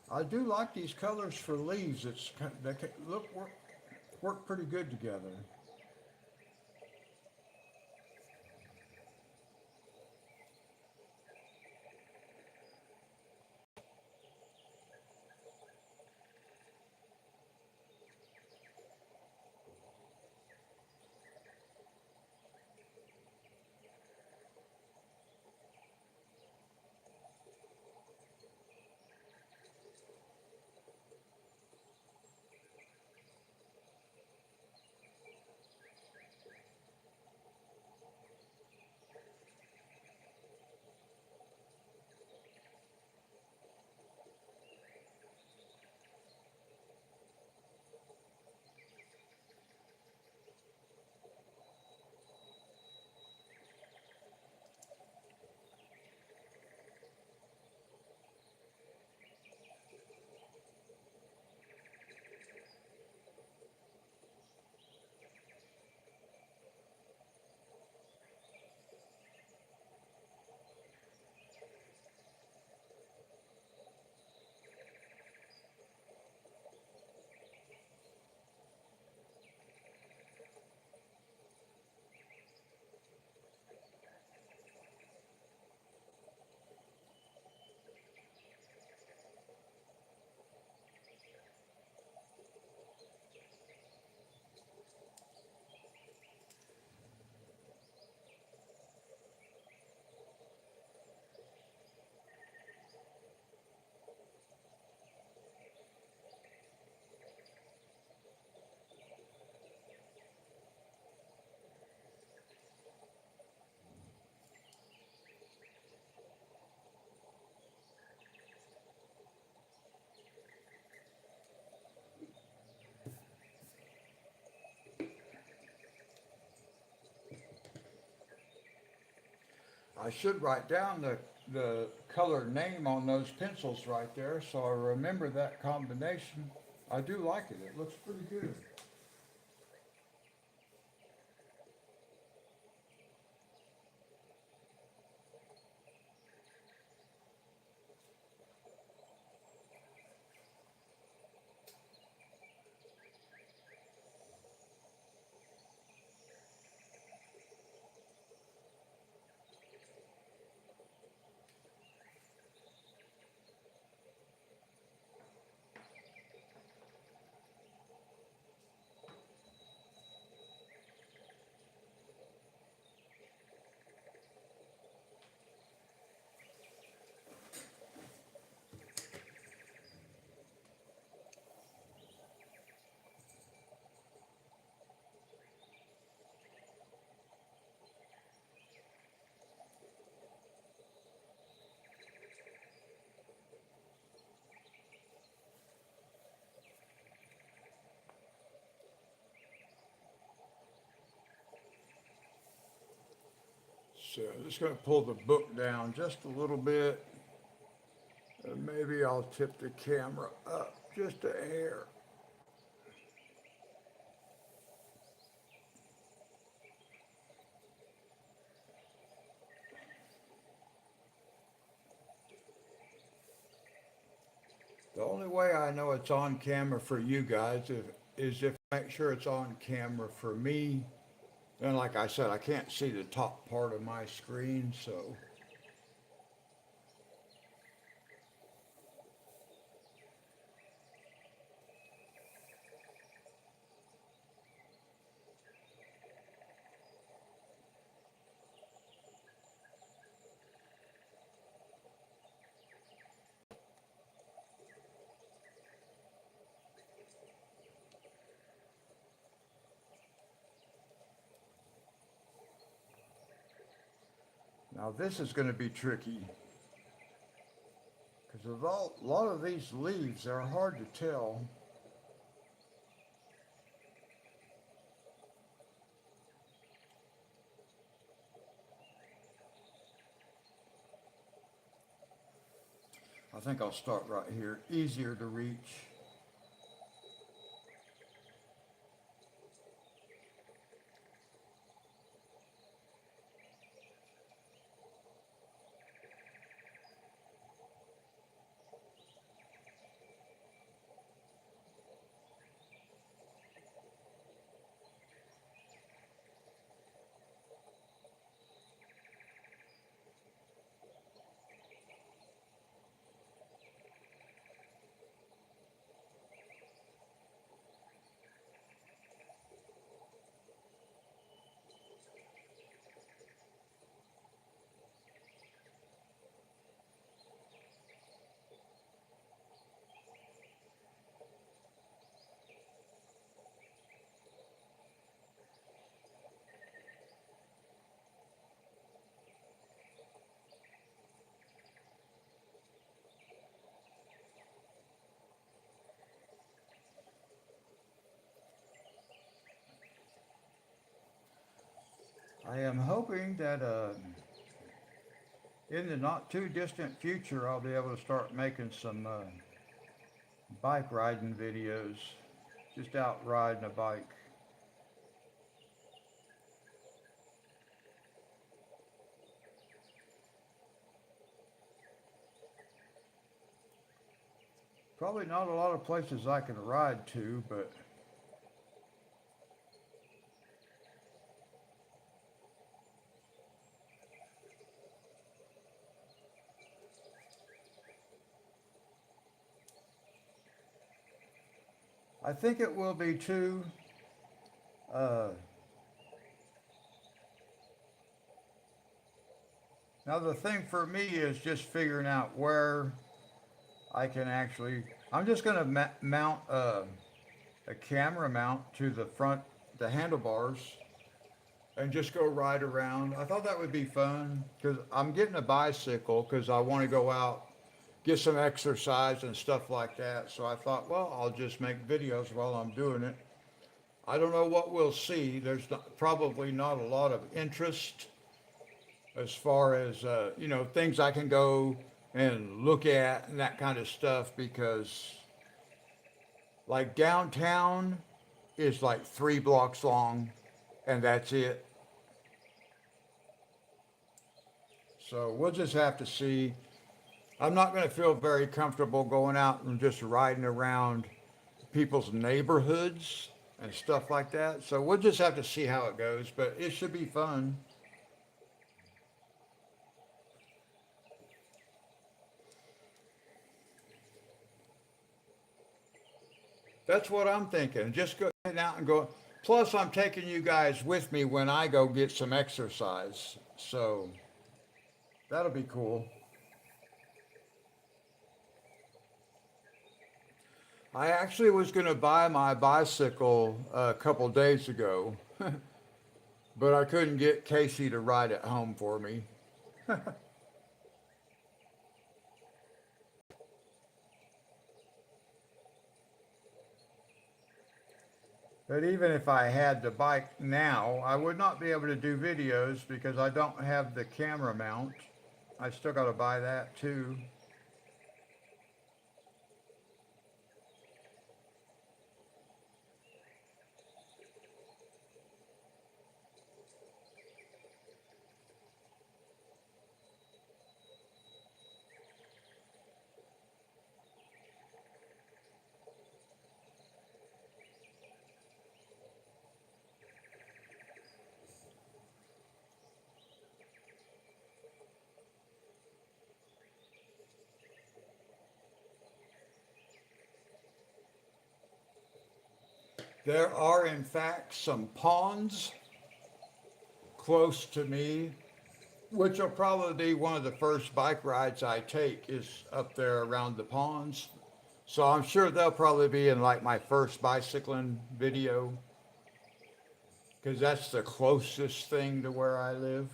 I do like these colors for leaves. They work pretty good together. I should write down the color name on those pencils right there so I remember that combination. I do like it. It looks pretty good. So I'm just going to pull the book down just a little bit. And maybe I'll tip the camera up just a hair. The only way I know it's on camera for you guys is if I make sure it's on camera for me. And like I said, I can't see the top part of my screen, so. Now this is going to be tricky because a lot of these leaves are hard to tell. I think I'll start right here, easier to reach. I am hoping that in the not too distant future, I'll be able to start making some bike riding videos, just out riding a bike. Probably not a lot of places I can ride to, but I think it will be too. Uh, Now the thing for me is just figuring out where I can actually. I'm just going to mount a camera mount to the front, the handlebars, and just go ride around. I thought that would be fun because I'm getting a bicycle because I want to go out, get some exercise and stuff like that. So I thought, well, I'll just make videos while I'm doing it. I don't know what we'll see. There's probably not a lot of interest as far as, things I can go and look at and that kind of stuff because, like, downtown is like 3 blocks long and that's it. So we'll just have to see. I'm not going to feel very comfortable going out and just riding around people's neighborhoods and stuff like that. So we'll just have to see how it goes, but it should be fun. That's what I'm thinking. Just go out and go. Plus, I'm taking you guys with me when I go get some exercise. So that'll be cool. I actually was going to buy my bicycle a couple days ago, but I couldn't get Casey to ride it home for me. But even if I had the bike now, I would not be able to do videos because I don't have the camera mount. I still got to buy that too. There are, in fact, some ponds close to me, which will probably be one of the first bike rides I take is up there around the ponds. So I'm sure they'll probably be in like my first bicycling video because that's the closest thing to where I live.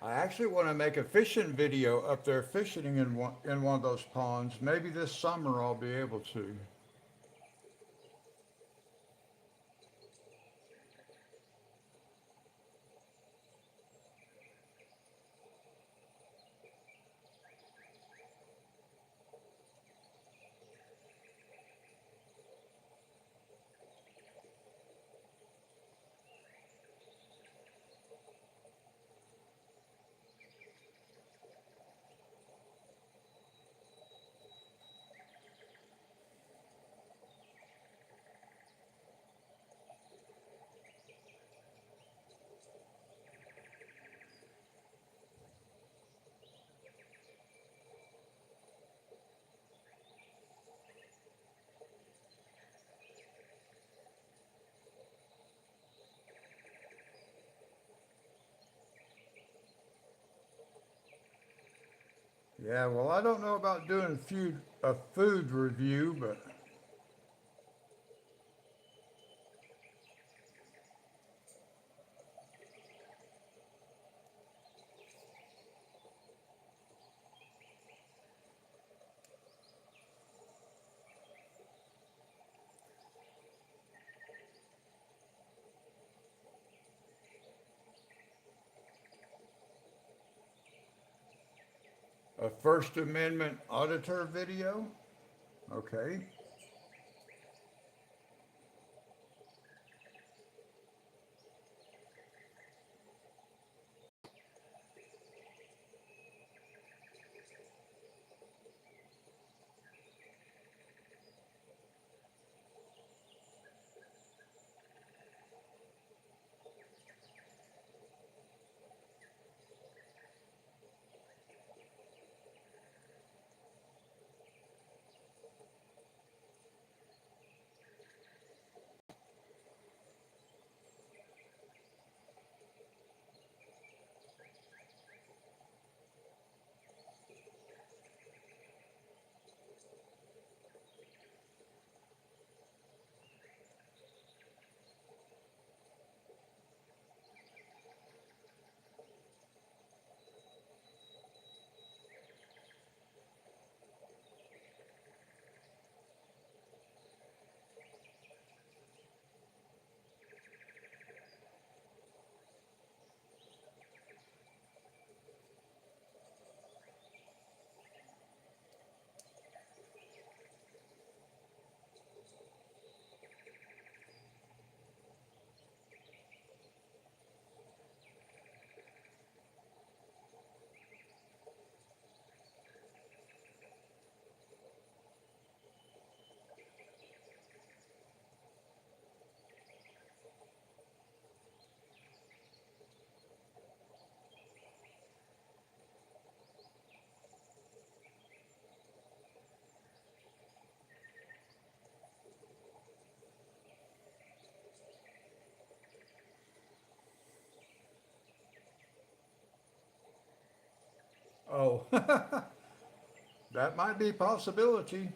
I actually want to make a fishing video up there fishing in one of those ponds. Maybe this summer I'll be able to. Yeah, well, I don't know about doing a food review, but a First Amendment auditor video? Okay. Oh, that might be a possibility.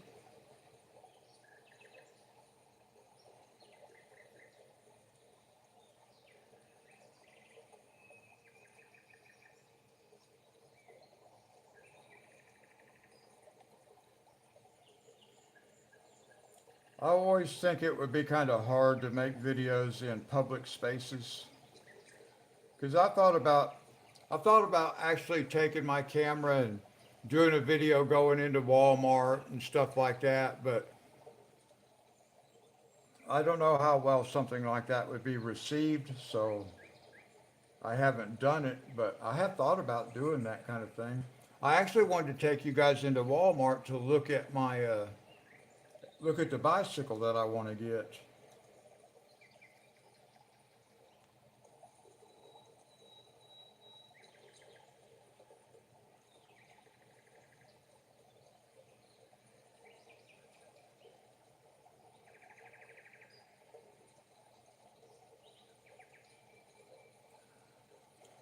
I always think it would be kind of hard to make videos in public spaces because I thought about actually taking my camera and doing a video going into Walmart and stuff like that, but I don't know how well something like that would be received, so I haven't done it, but I have thought about doing that kind of thing. I actually wanted to take you guys into Walmart to look at the bicycle that I want to get.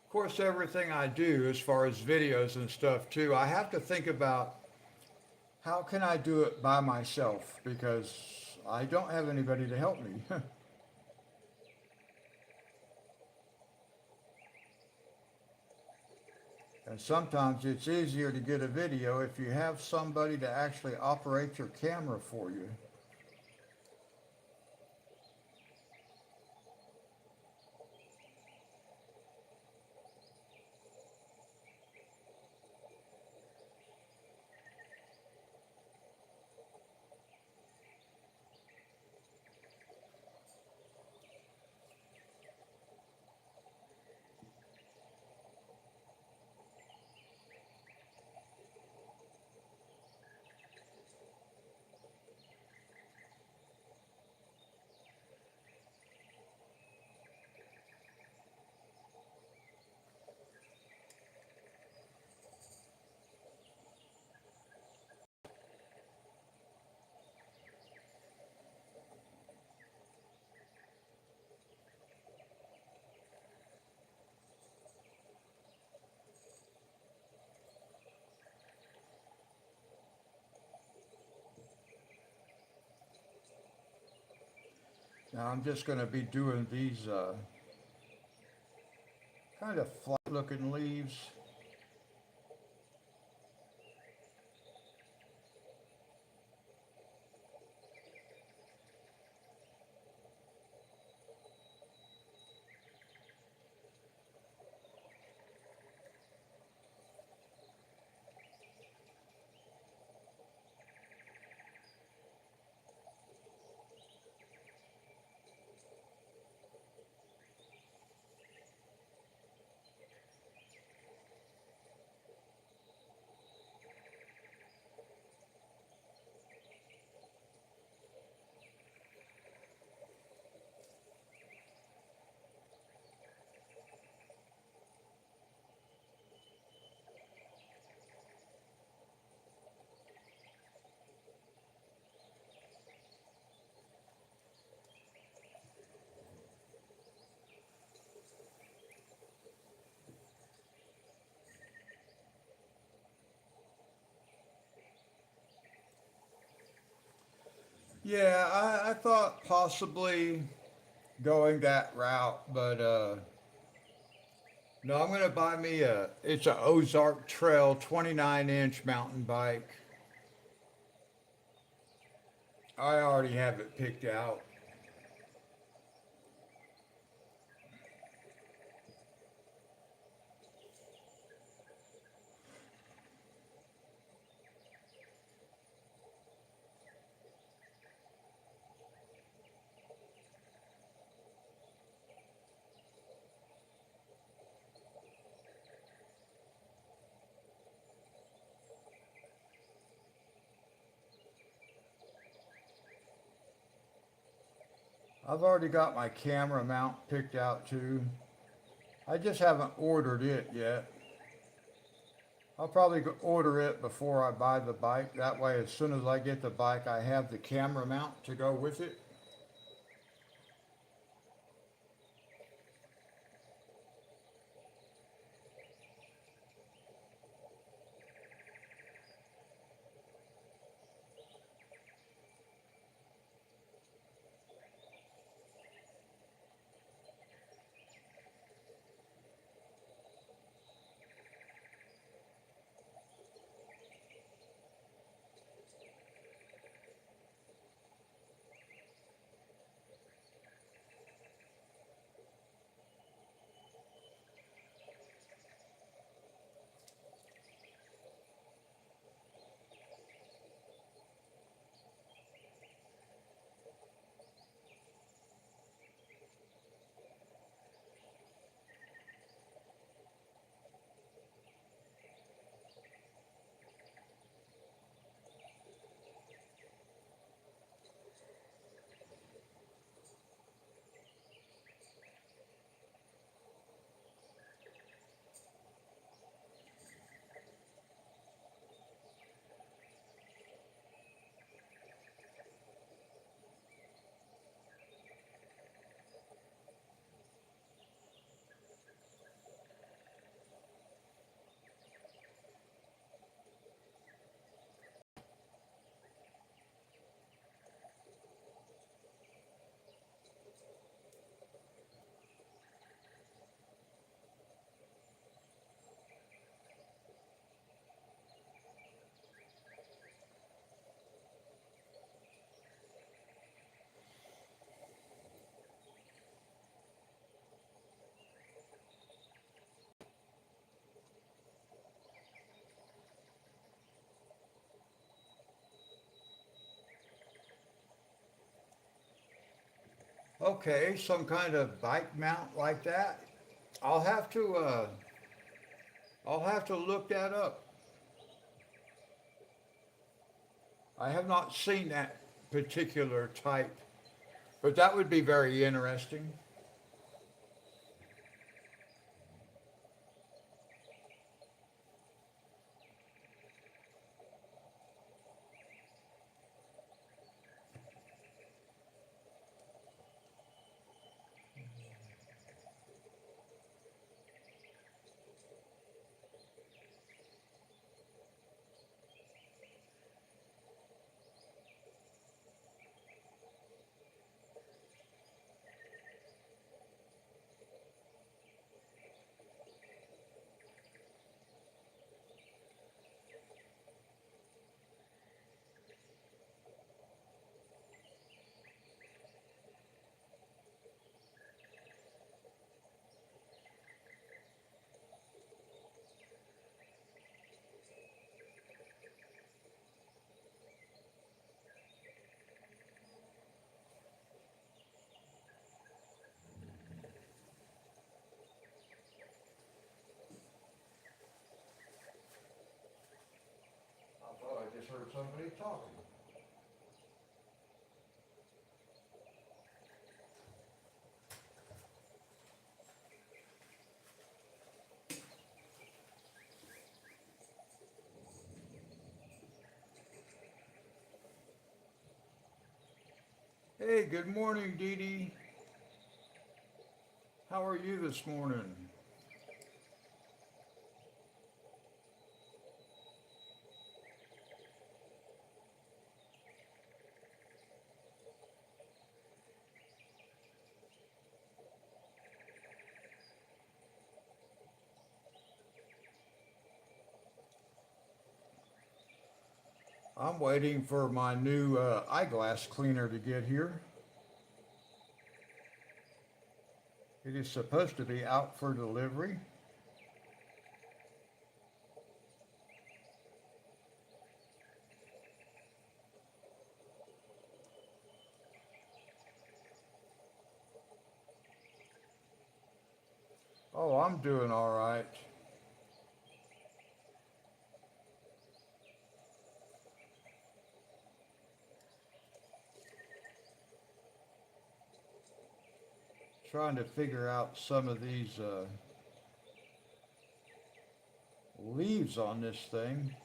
Of course, everything I do as far as videos and stuff too, I have to think about how can I do it by myself because I don't have anybody to help me. And sometimes it's easier to get a video if you have somebody to actually operate your camera for you. Now I'm just going to be doing these kind of flat looking leaves. Yeah, I thought possibly going that route, but no, I'm gonna buy me it's a Ozark Trail 29-inch mountain bike. I already have it picked out. I've already got my camera mount picked out too. I just haven't ordered it yet. I'll probably order it before I buy the bike. That way, as soon as I get the bike, I have the camera mount to go with it. Okay, some kind of bike mount like that. I'll have to uh, I'll have to look that up. I have not seen that particular type, but that would be very interesting. I thought I just heard somebody talking. Hey, good morning, Dee Dee. How are you this morning? I'm waiting for my new eyeglass cleaner to get here. It is supposed to be out for delivery. Oh, I'm doing all right. Trying to figure out some of these leaves on this thing.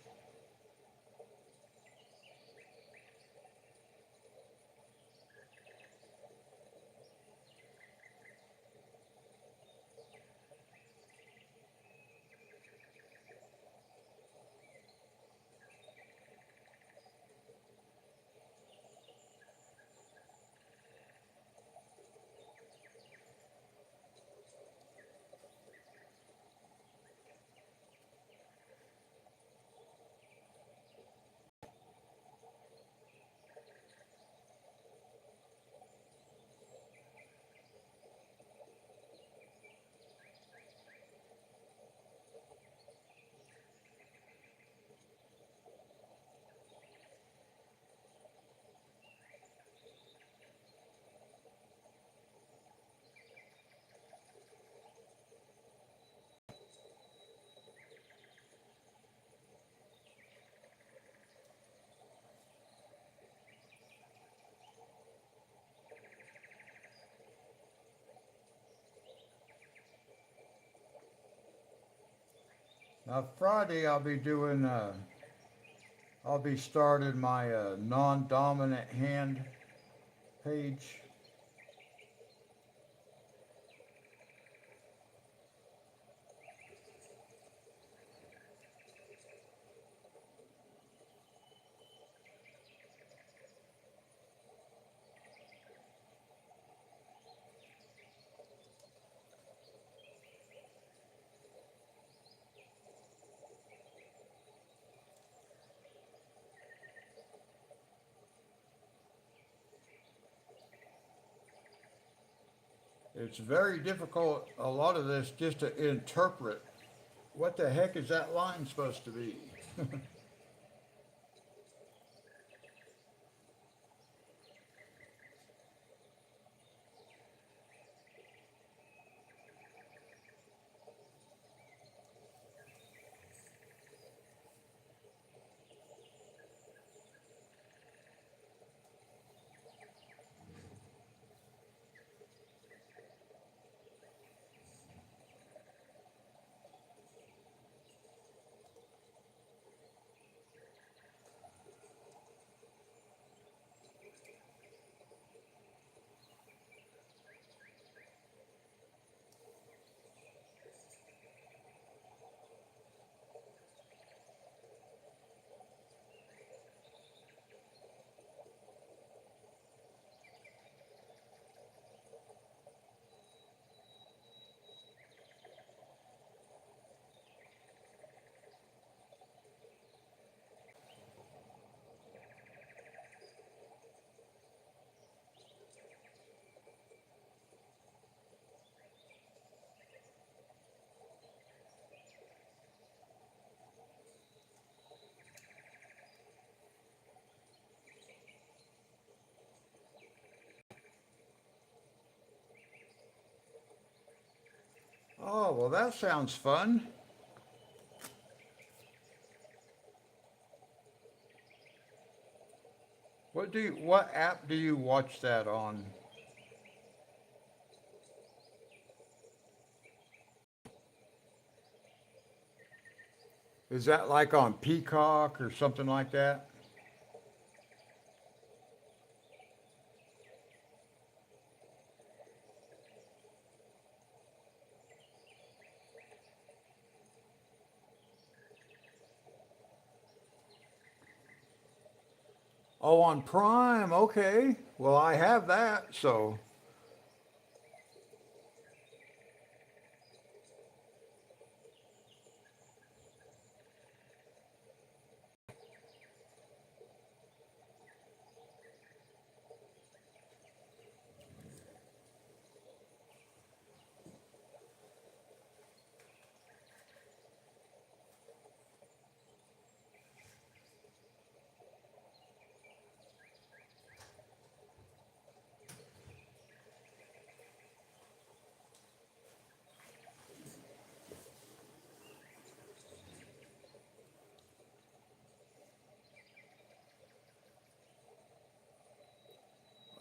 Now Friday I'll be starting my non-dominant hand page. It's very difficult, a lot of this, just to interpret what the heck is that line supposed to be. Oh, well, that sounds fun. What app do you watch that on? Is that like on Peacock or something like that? Oh, on Prime. Okay. Well, I have that, so.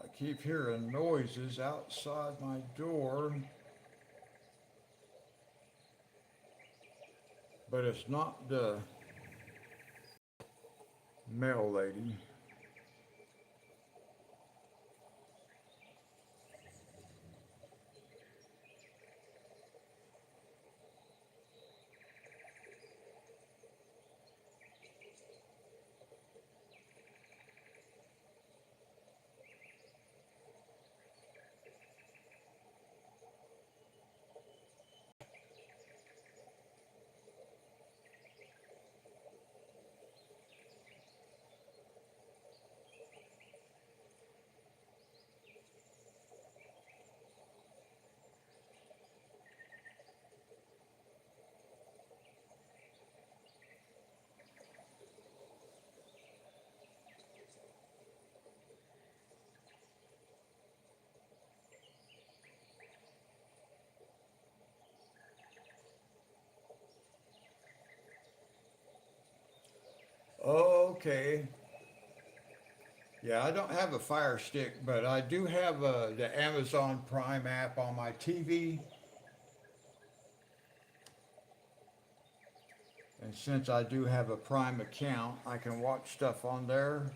I keep hearing noises outside my door, but it's not the mail lady. Okay. Yeah, I don't have a Fire Stick, but I do have the Amazon Prime app on my TV. And since I do have a Prime account, I can watch stuff on there.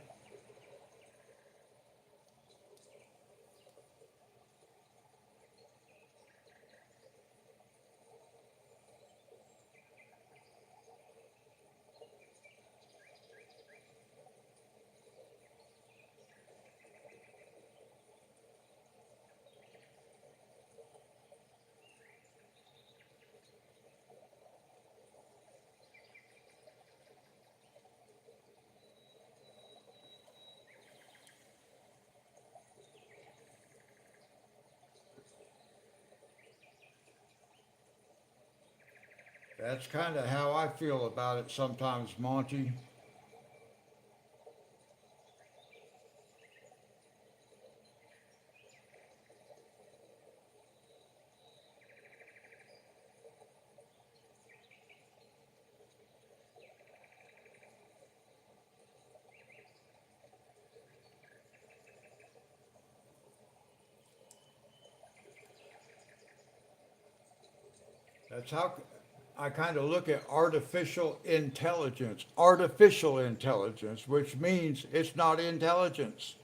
That's kind of how I feel about it sometimes, Monty. That's how I kind of look at artificial intelligence. Artificial intelligence, which means it's not intelligence.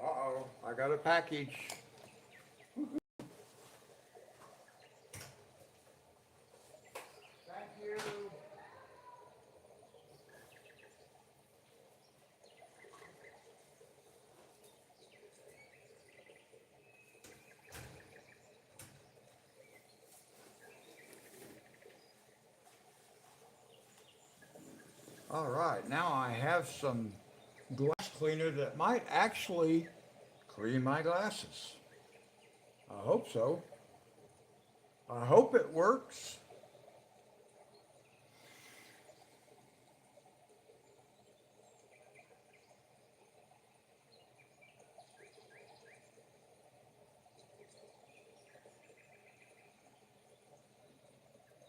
Uh-oh, I got a package. Thank you. All right, now I have some glass cleaner that might actually clean my glasses. I hope so. I hope it works.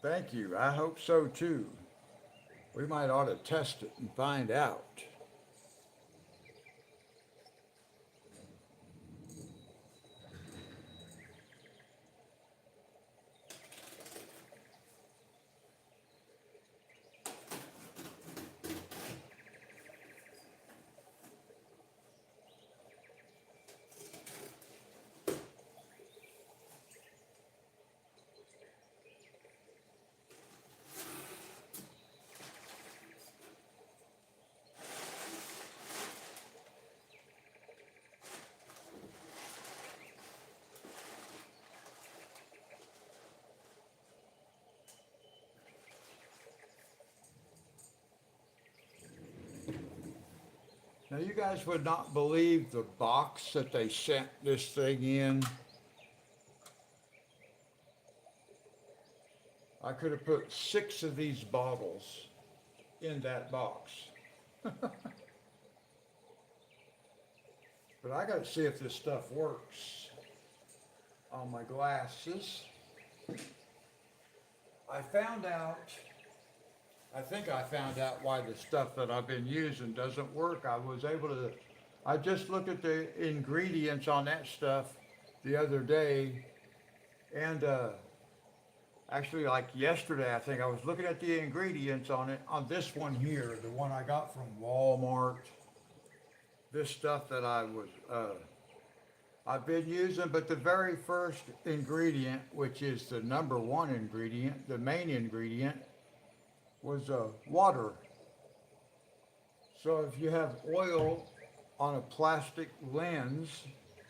Thank you. I hope so too. We might ought to test it and find out. Now, you guys would not believe the box that they sent this thing in. I could have put 6 of these bottles in that box. But I got to see if this stuff works on my glasses. I found out, I think I found out why the stuff that I've been using doesn't work. I just looked at the ingredients on that stuff the other day, and actually, like yesterday, I think I was looking at the ingredients on it, on this one here, the one I got from Walmart. This stuff that I've been using, but the very first ingredient, which is the number one ingredient, the main ingredient, was water. So if you have oil on a plastic lens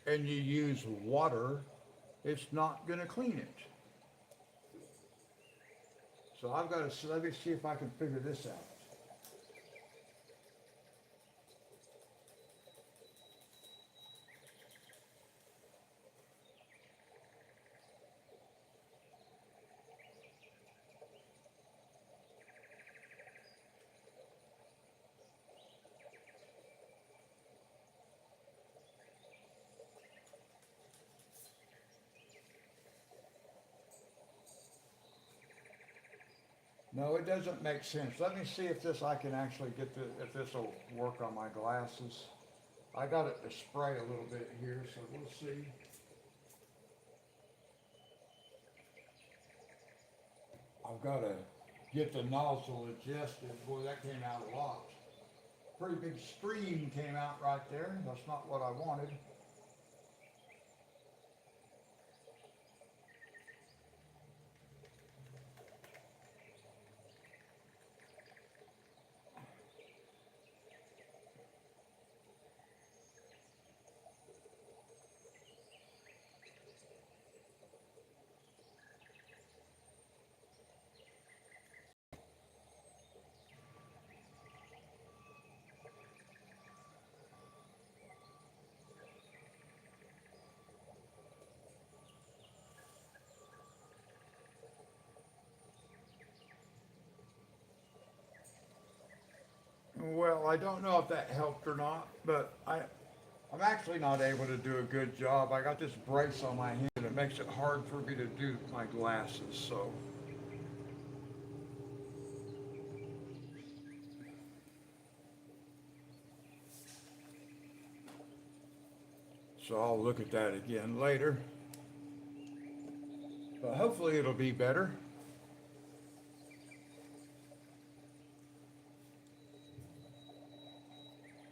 and you use water, it's not going to clean it. So let me see if I can figure this out. No, it doesn't make sense. Let me see if I can actually if this will work on my glasses. I got it to spray a little bit here, so we'll see. I've got to get the nozzle adjusted. Boy, that came out a lot. Pretty big stream came out right there. That's not what I wanted. Well, I don't know if that helped or not, but I'm actually not able to do a good job. I got this brace on my hand and it makes it hard for me to do my glasses, so I'll look at that again later. But hopefully it'll be better.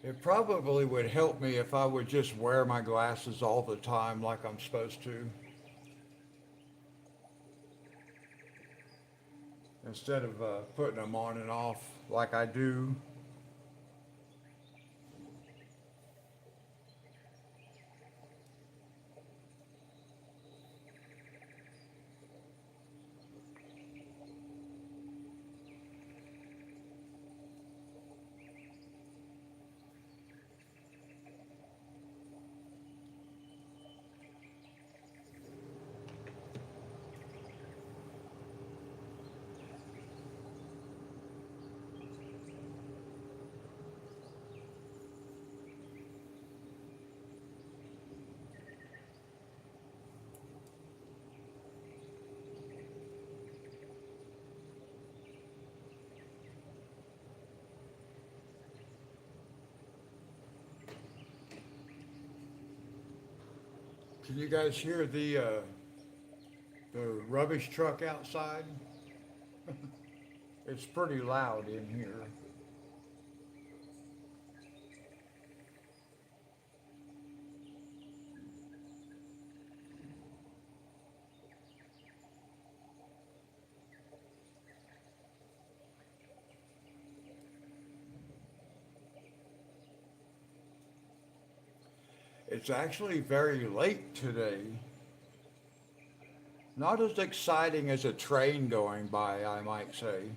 It probably would help me if I would just wear my glasses all the time like I'm supposed to, instead of putting them on and off like I do. Can you guys hear the rubbish truck outside? It's pretty loud in here. It's actually very late today. Not as exciting as a train going by, I might say.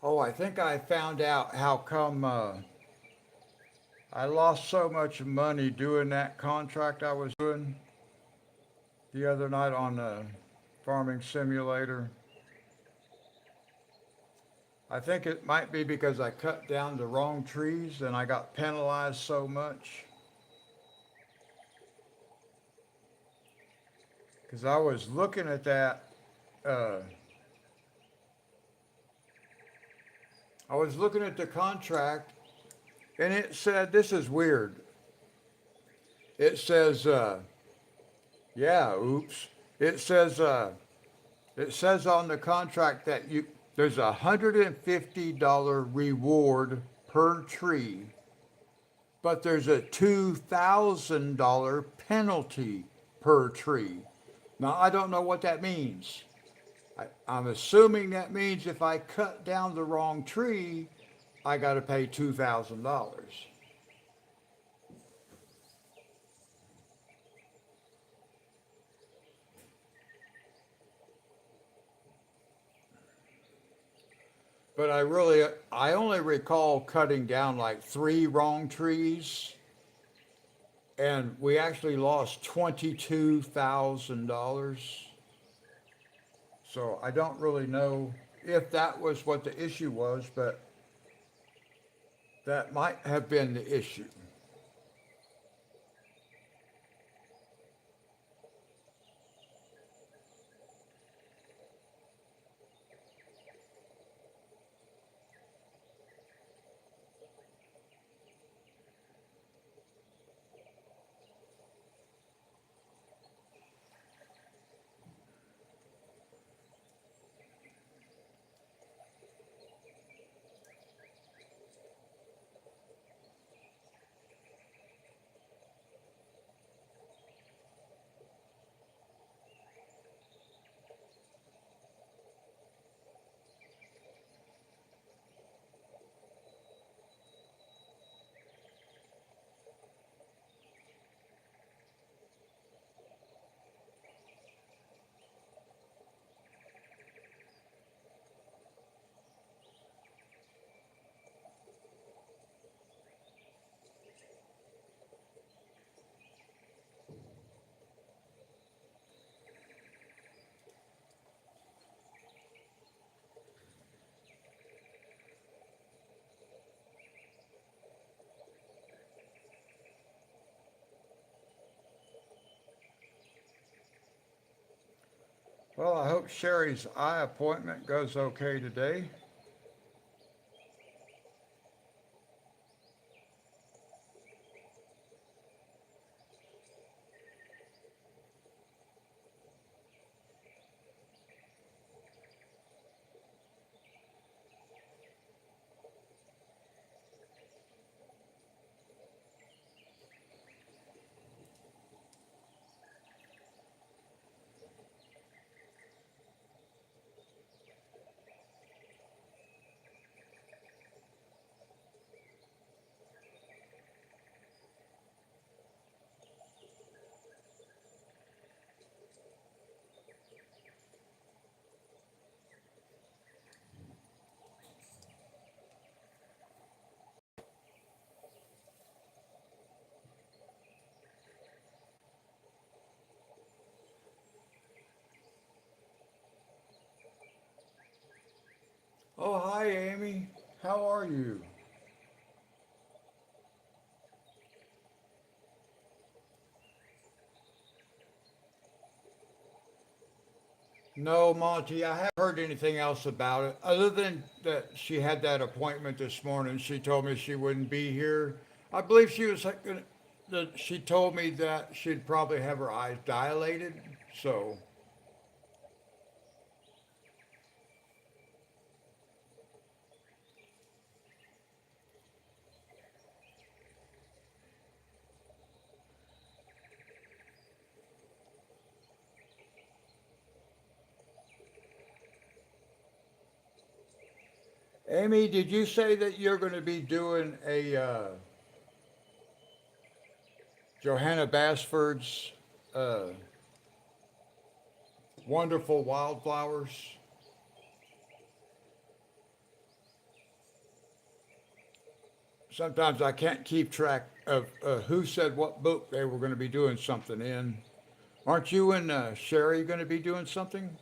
Oh, I think I found out how come I lost so much money doing that contract I was doing the other night on the farming simulator. I think it might be because I cut down the wrong trees and I got penalized so much. Because I was looking at that, uh, I was looking at the contract and it said, this is weird. It says, yeah, oops. It says, it says on the contract that there's $150 reward per tree, but there's a $2,000 penalty per tree. Now, I don't know what that means. I'm assuming that means if I cut down the wrong tree, I got to pay $2,000. But I only recall cutting down like three wrong trees, and we actually lost $22,000. So I don't really know if that was what the issue was, but that might have been the issue. Well, I hope Sherry's eye appointment goes okay today. Oh, hi, Amy. How are you? No, Monty, I haven't heard anything else about it other than that she had that appointment this morning. She told me she wouldn't be here. I believe she was like, that she told me that she'd probably have her eyes dilated. So, Amy, did you say that you're going to be doing a Johanna Basford's uh, Wonderful Wildflowers? Sometimes I can't keep track of who said what book they were going to be doing something in. Aren't you and Sherry going to be doing something?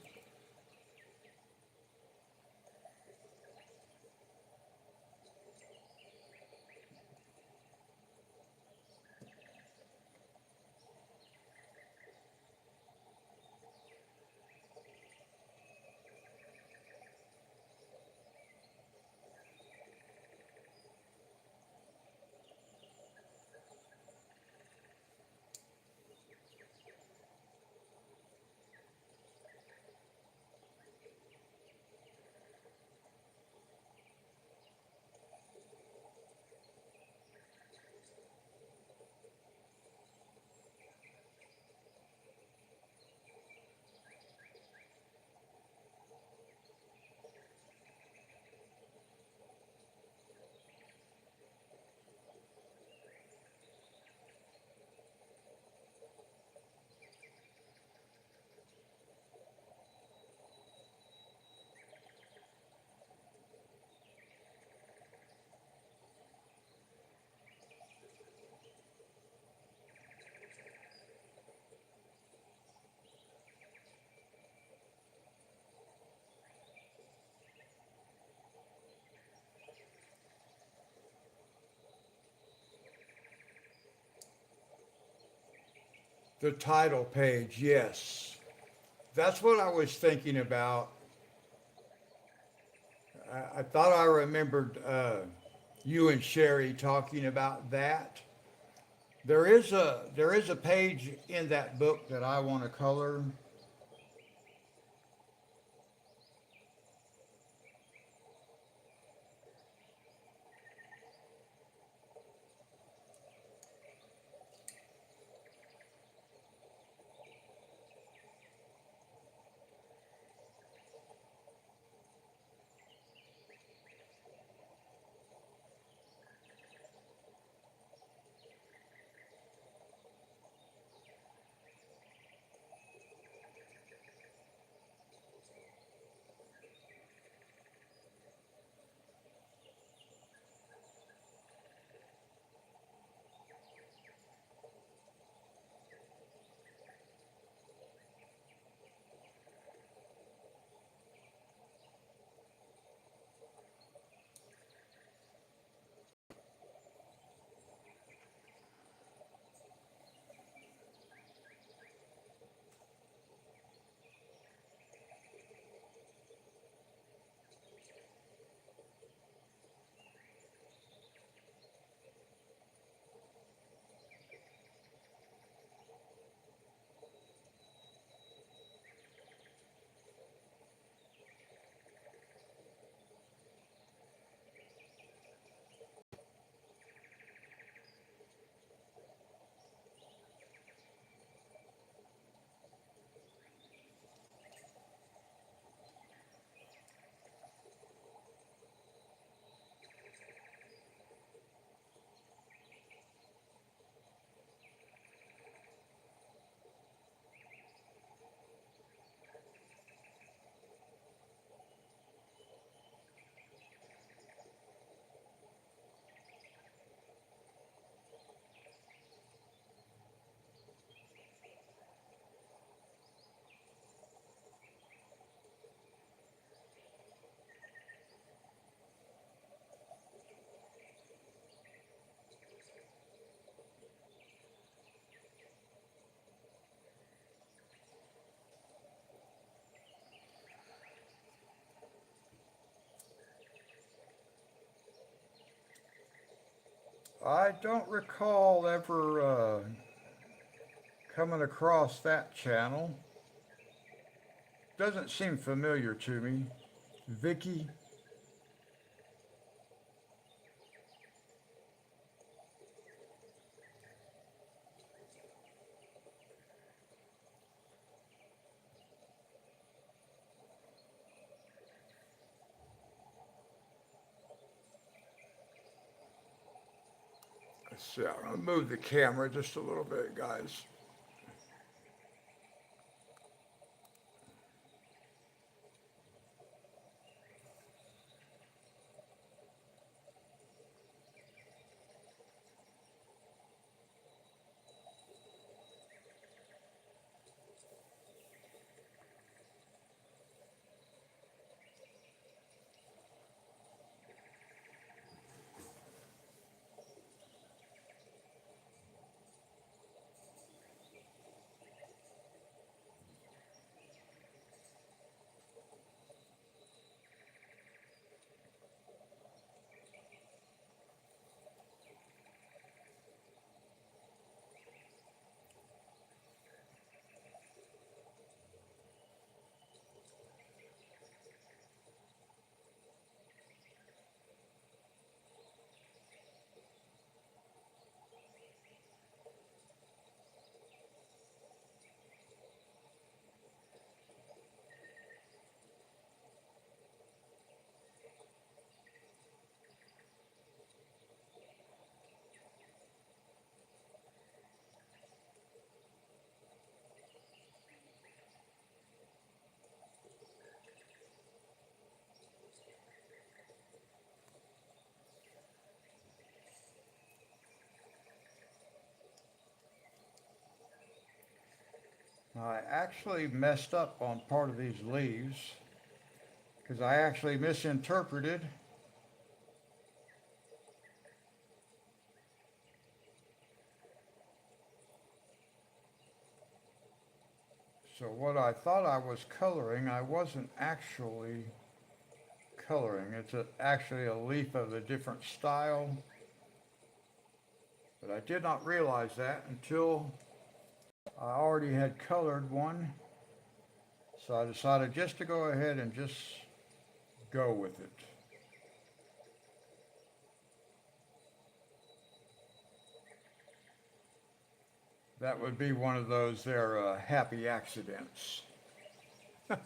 The title page, yes. That's what I was thinking about. I thought I remembered you and Sherry talking about that. There is a page in that book that I want to color. I don't recall ever coming across that channel. Doesn't seem familiar to me. Vicky. Let's see, I'm gonna move the camera just a little bit, guys. I actually messed up on part of these leaves because I actually misinterpreted. So what I thought I was coloring, I wasn't actually coloring. It's actually a leaf of a different style, but I did not realize that until I already had colored one. So I decided just to go ahead and just go with it. That would be one of those there happy accidents. And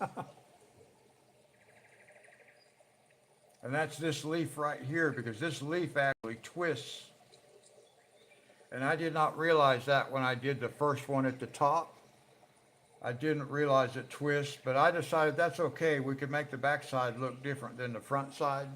that's this leaf right here because this leaf actually twists. And I did not realize that when I did the first one at the top. I didn't realize it twists, but I decided that's okay. We could make the backside look different than the front side.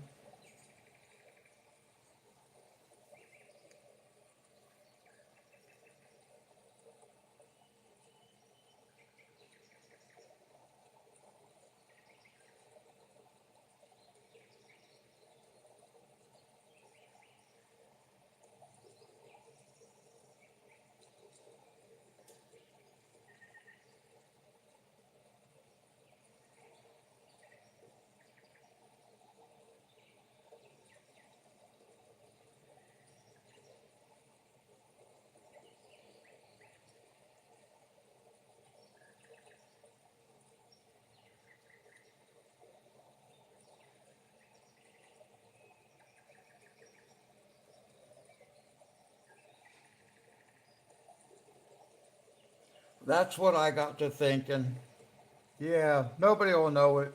That's what I got to thinking. Yeah, nobody will know it.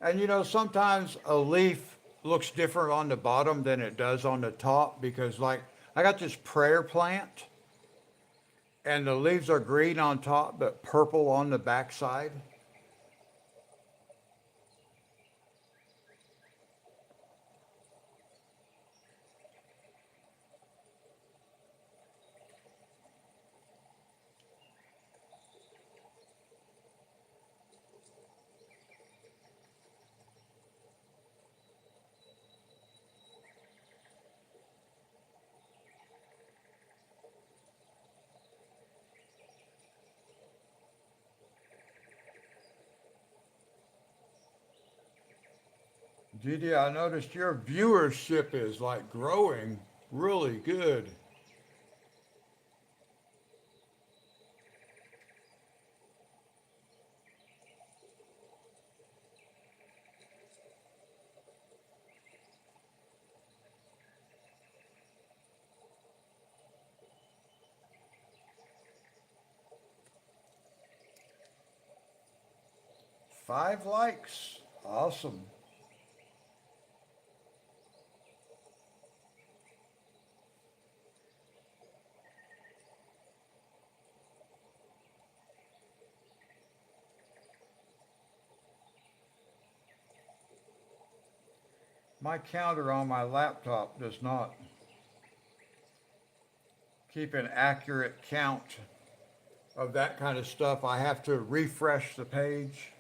And you know, sometimes a leaf looks different on the bottom than it does on the top because, like, I got this prayer plant and the leaves are green on top but purple on the backside. Didi, I noticed your viewership is like growing. Really good. 5 likes. Awesome. My counter on my laptop does not keep an accurate count of that kind of stuff. I have to refresh the page.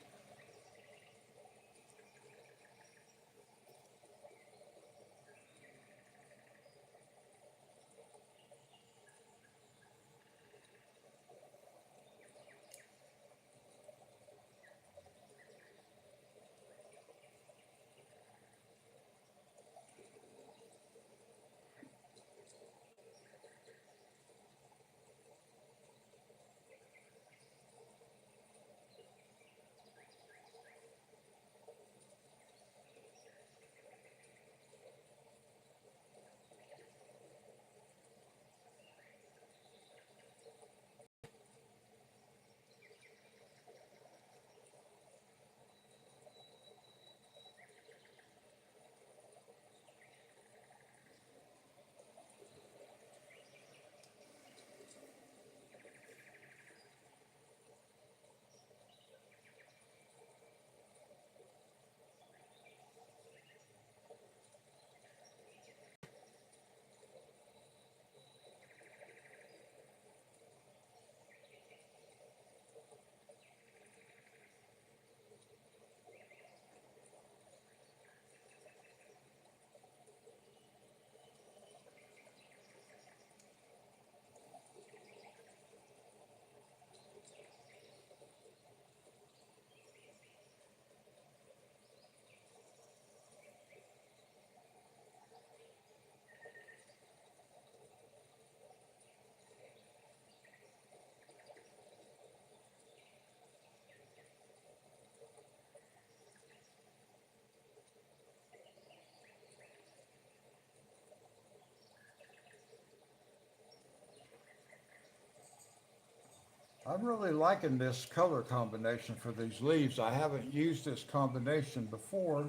I'm really liking this color combination for these leaves. I haven't used this combination before,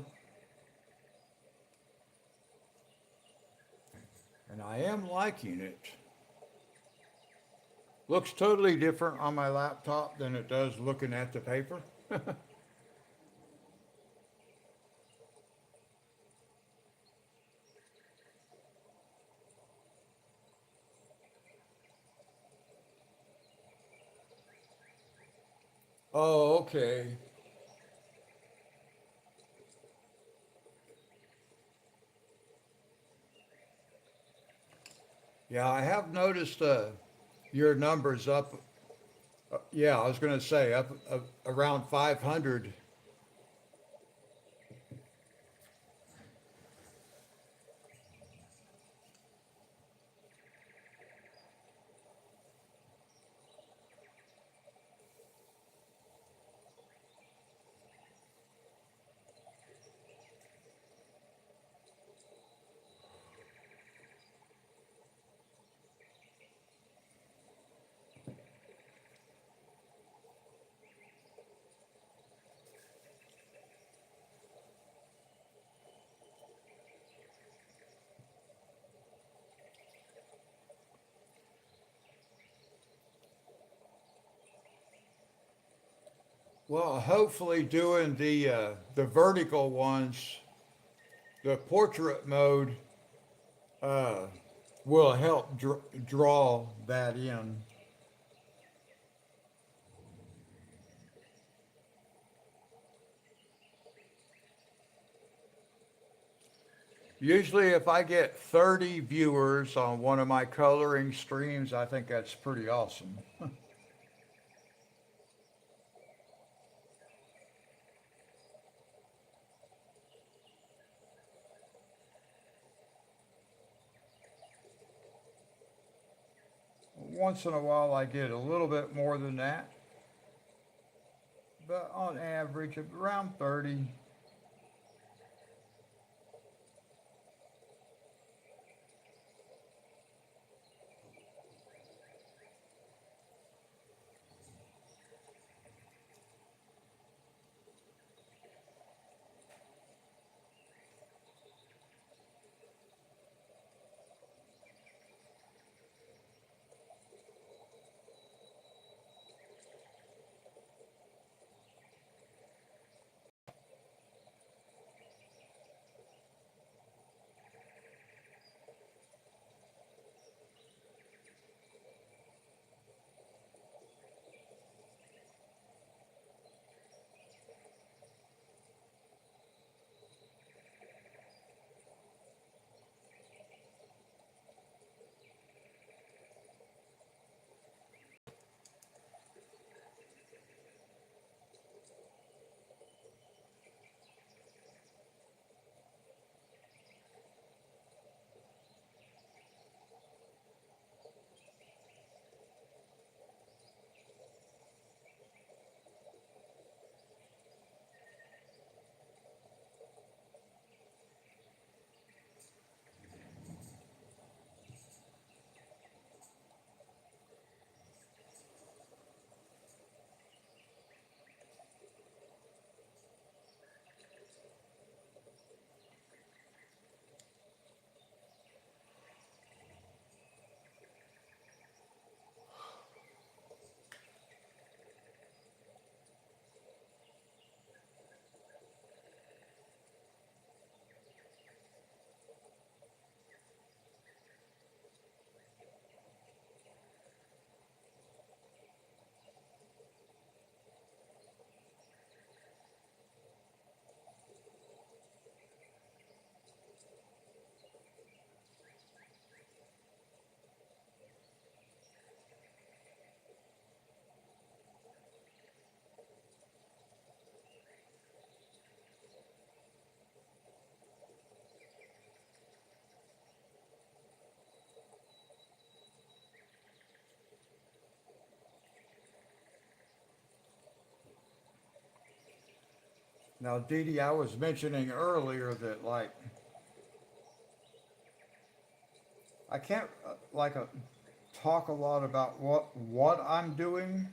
and I am liking it. Looks totally different on my laptop than it does looking at the paper. Oh, okay. Yeah, I have noticed your numbers up. Yeah, I was going to say up around 500. Well, hopefully doing the vertical ones, the portrait mode, uh, will help draw that in. Usually, if I get 30 viewers on one of my coloring streams, I think that's pretty awesome. once in a while I get a little bit more than that, but on average around 30. Now, Dee Dee, I was mentioning earlier that like I can't talk a lot about what I'm doing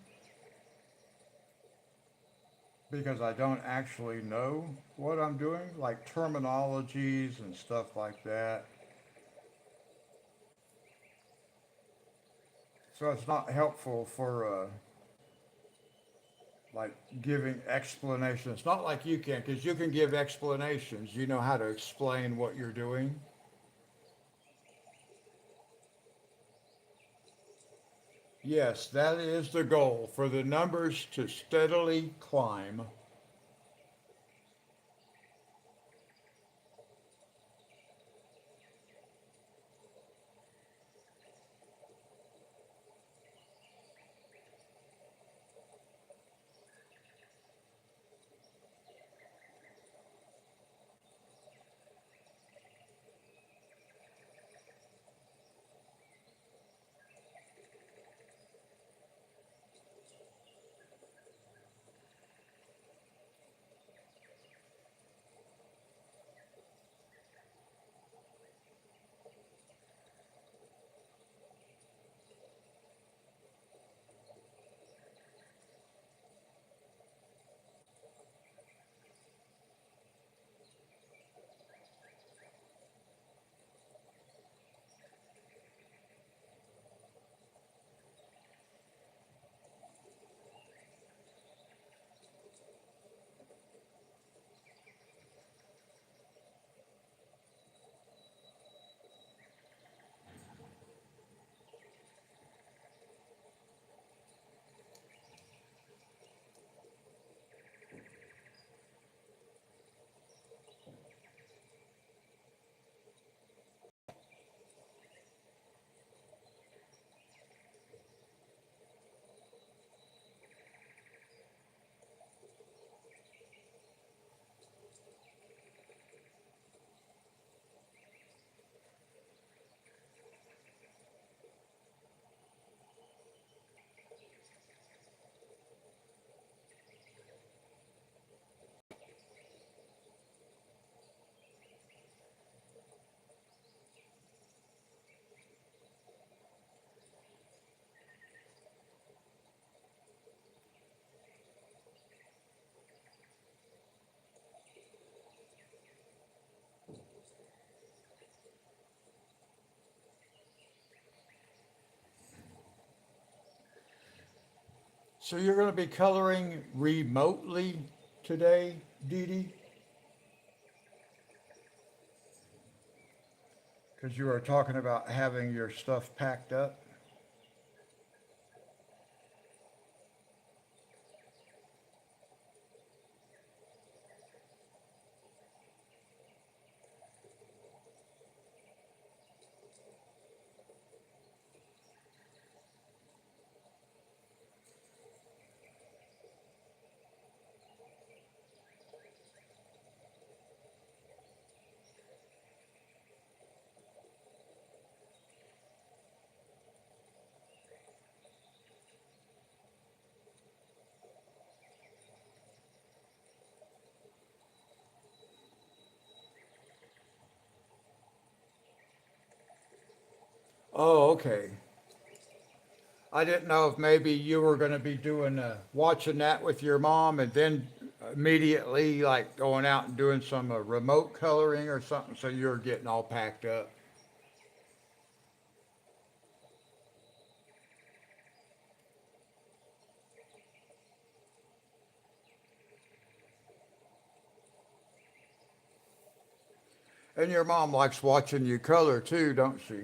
because I don't actually know what I'm doing, like terminologies and stuff like that. So it's not helpful for like giving explanations. It's not like you can, because you can give explanations. You know how to explain what you're doing. Yes, that is the goal for the numbers to steadily climb. So you're going to be coloring remotely today, Dee Dee? Because you were talking about having your stuff packed up. Oh, okay. I didn't know if maybe you were going to be doing watching that with your mom and then immediately like going out and doing some remote coloring or something. So you're getting all packed up. And your mom likes watching you color too, don't she?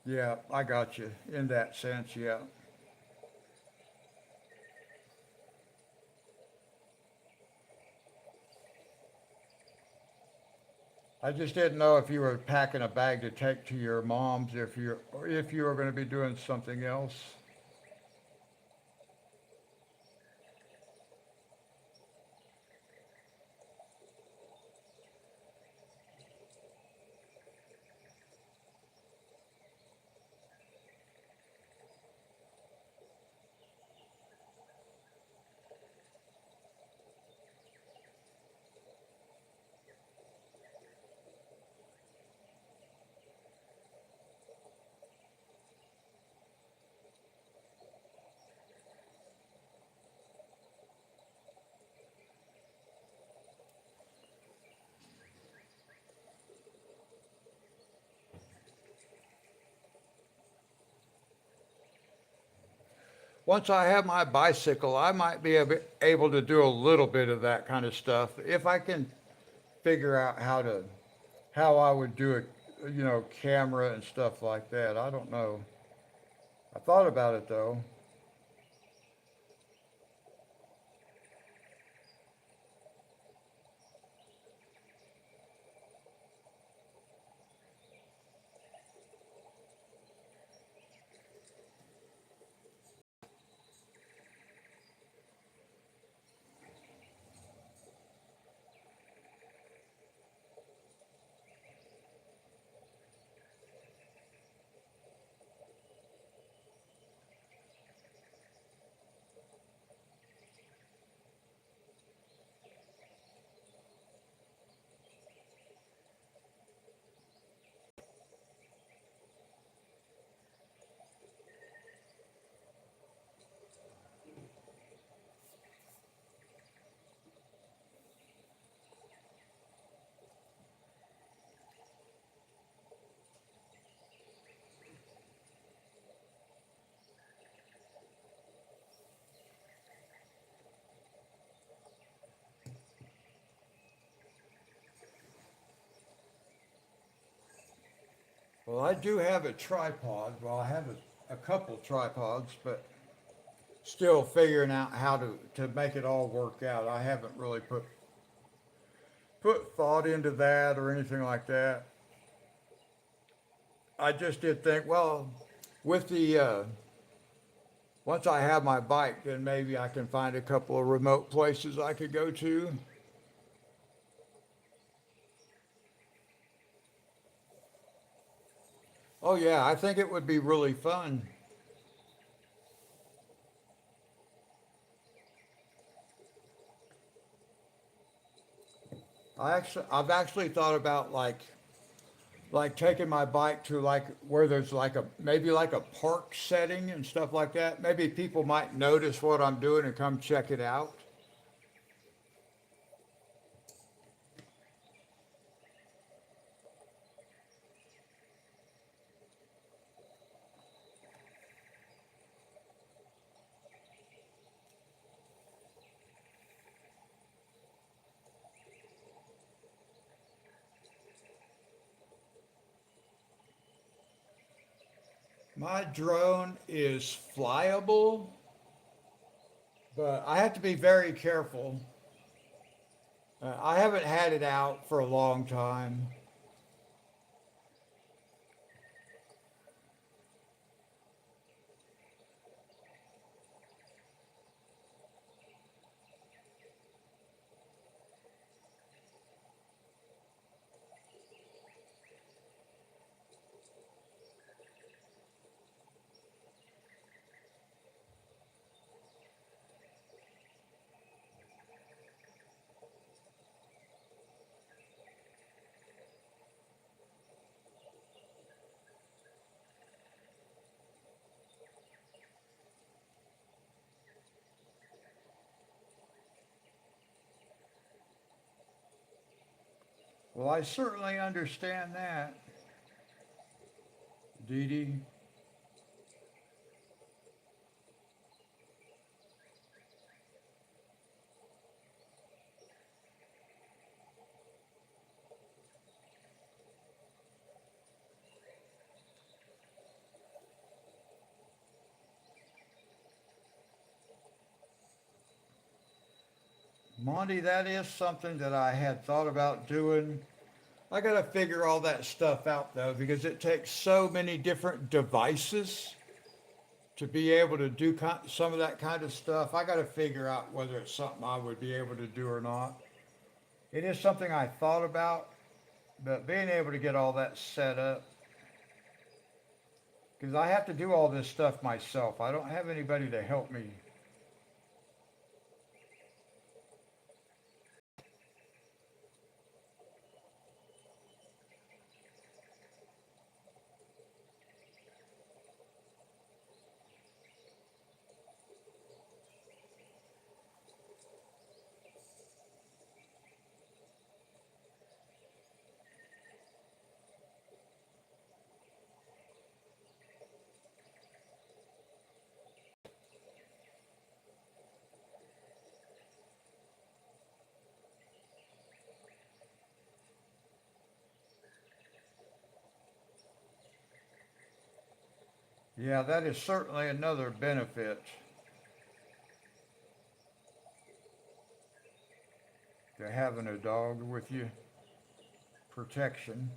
Yeah, I got you in that sense. Yeah. I just didn't know if you were packing a bag to take to your mom's if you or if you were going to be doing something else. Once I have my bicycle, I might be able to do a little bit of that kind of stuff if I can figure out how I would do it, camera and stuff like that. I don't know. I thought about it though. Well, I do have a tripod. Well, I have a couple tripods, but still figuring out how to make it all work out. I haven't really put thought into that or anything like that. I just did think, well, with the once I have my bike, then maybe I can find a couple of remote places I could go to. Oh yeah, I think it would be really fun. I've actually thought about like taking my bike to like where there's like a maybe like a park setting and stuff like that. Maybe people might notice what I'm doing and come check it out. My drone is flyable, but I have to be very careful. I haven't had it out for a long time. Well, I certainly understand that, Dee Dee. Monty, that is something that I had thought about doing. I got to figure all that stuff out though, because it takes so many different devices to be able to do some of that kind of stuff. I got to figure out whether it's something I would be able to do or not. It is something I thought about, but being able to get all that set up, because I have to do all this stuff myself. I don't have anybody to help me. Yeah, that is certainly another benefit to having a dog with you. Protection.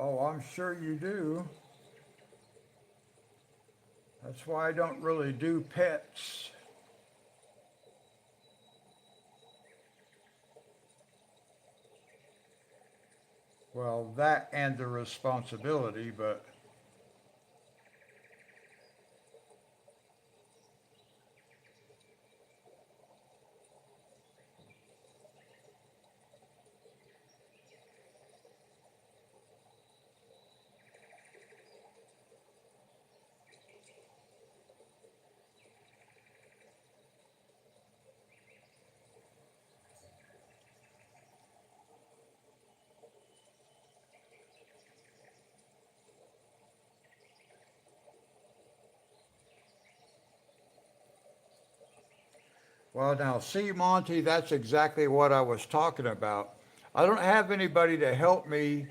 Oh, I'm sure you do. That's why I don't really do pets. Well, that and the responsibility, but well, now see, Monty, that's exactly what I was talking about. I don't have anybody to help me,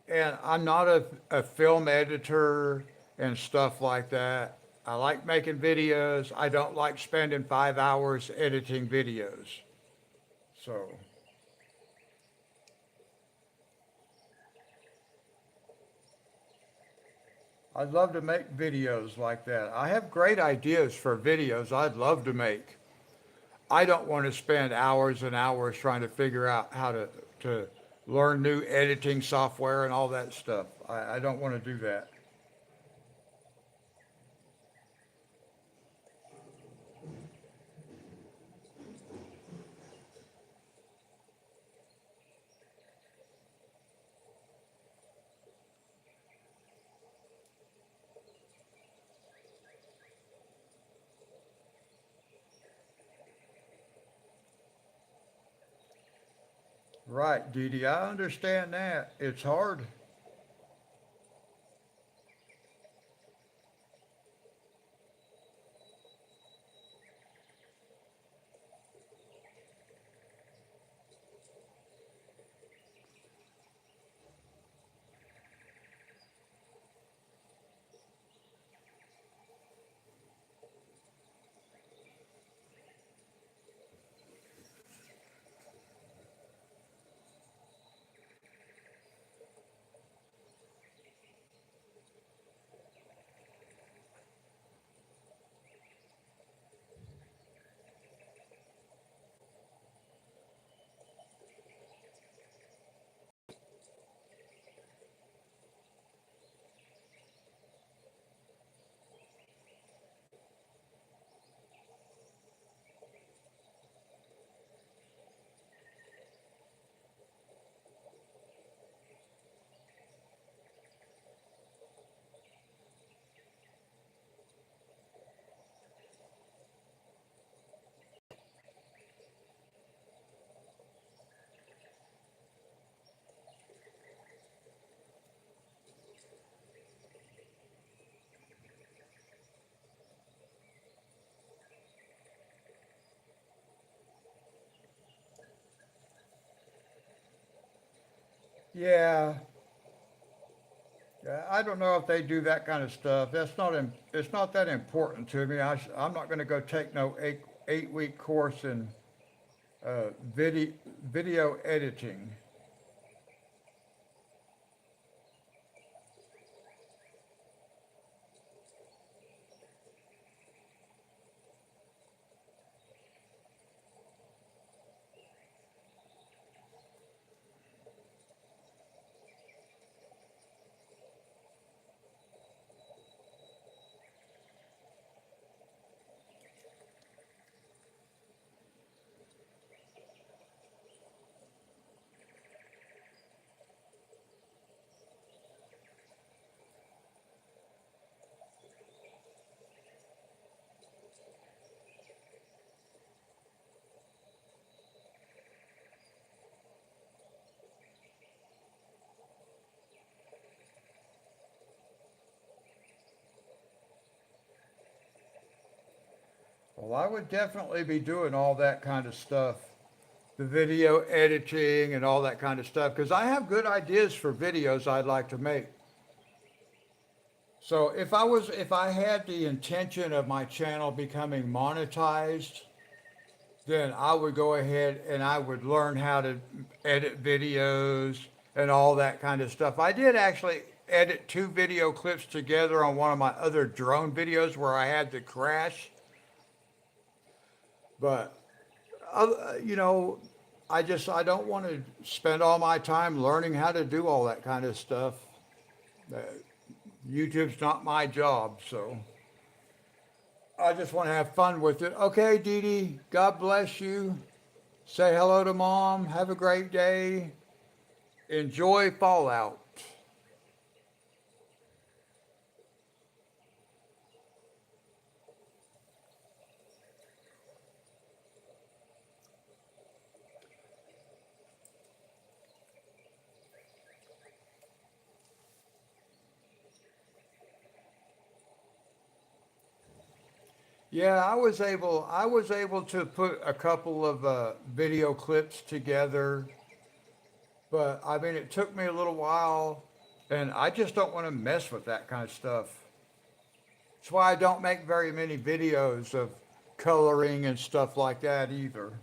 and I'm not a film editor and stuff like that. I like making videos. I don't like spending 5 hours editing videos. So I'd love to make videos like that. I have great ideas for videos I'd love to make. I don't want to spend hours and hours trying to figure out how to learn new editing software and all that stuff. I don't want to do that. Right, Dee Dee, I understand that. It's hard. Yeah, yeah, I don't know if they do that kind of stuff. It's not that important to me. I'm not going to go take no 8 week course in uh, video video editing. Well, I would definitely be doing all that kind of stuff, the video editing and all that kind of stuff, because I have good ideas for videos I'd like to make. So if I had the intention of my channel becoming monetized, then I would go ahead and I would learn how to edit videos and all that kind of stuff. I did actually edit 2 video clips together on one of my other drone videos where I had the crash, but you know, I don't want to spend all my time learning how to do all that kind of stuff. Uh, YouTube's not my job, so I just want to have fun with it. Okay, Dee Dee, God bless you. Say hello to mom. Have a great day. Enjoy Fallout. Yeah, I was able to put a couple of video clips together, but I mean it took me a little while, and I just don't want to mess with that kind of stuff. That's why I don't make very many videos of coloring and stuff like that either.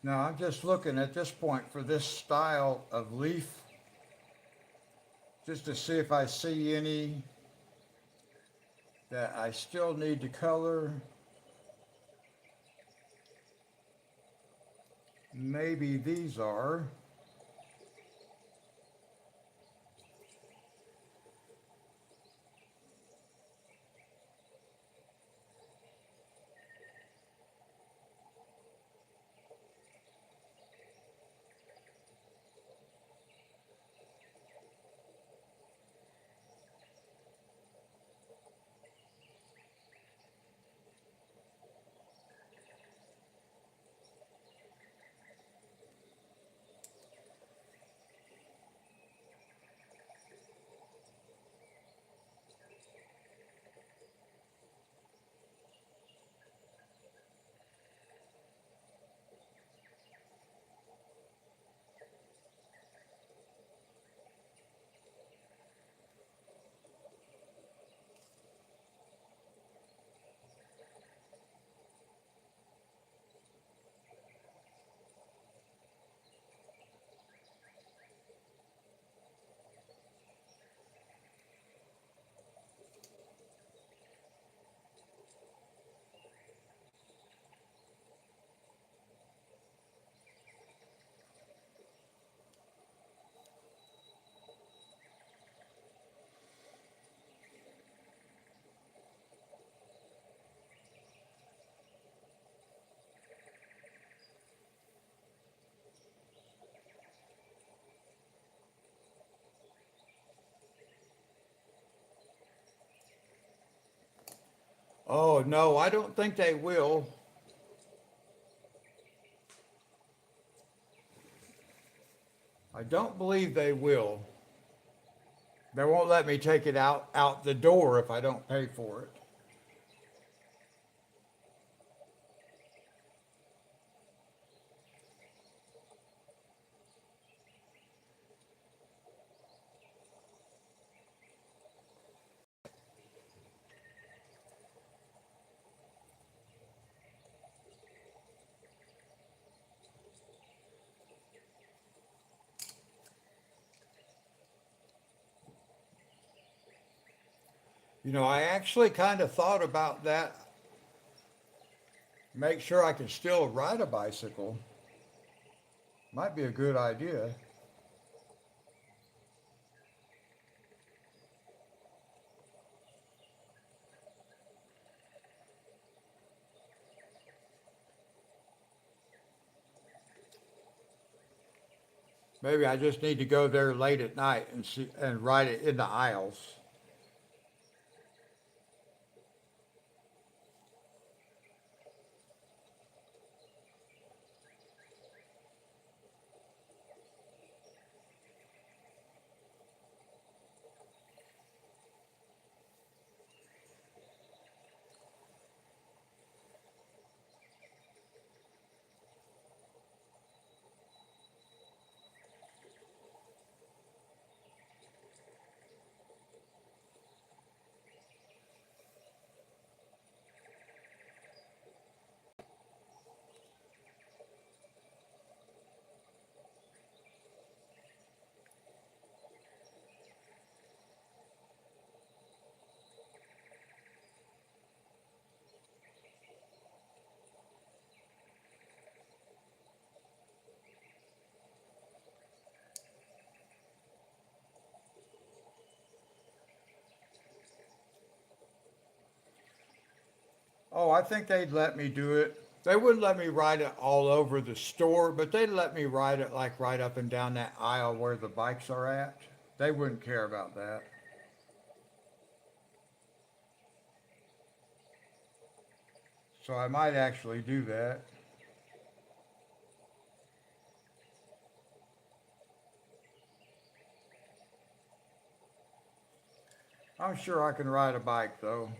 Now I'm just looking at this point for this style of leaf, just to see if I see any that I still need to color. Maybe these are. Oh, no, I don't think they will. I don't believe they will. They won't let me take it out the door if I don't pay for it. I actually kind of thought about that. Make sure I can still ride a bicycle. Might be a good idea. Maybe I just need to go there late at night and see and ride it in the aisles. Oh, I think they'd let me do it. They wouldn't let me ride it all over the store, but they'd let me ride it like right up and down that aisle where the bikes are at. They wouldn't care about that. So I might actually do that. I'm sure I can ride a bike though.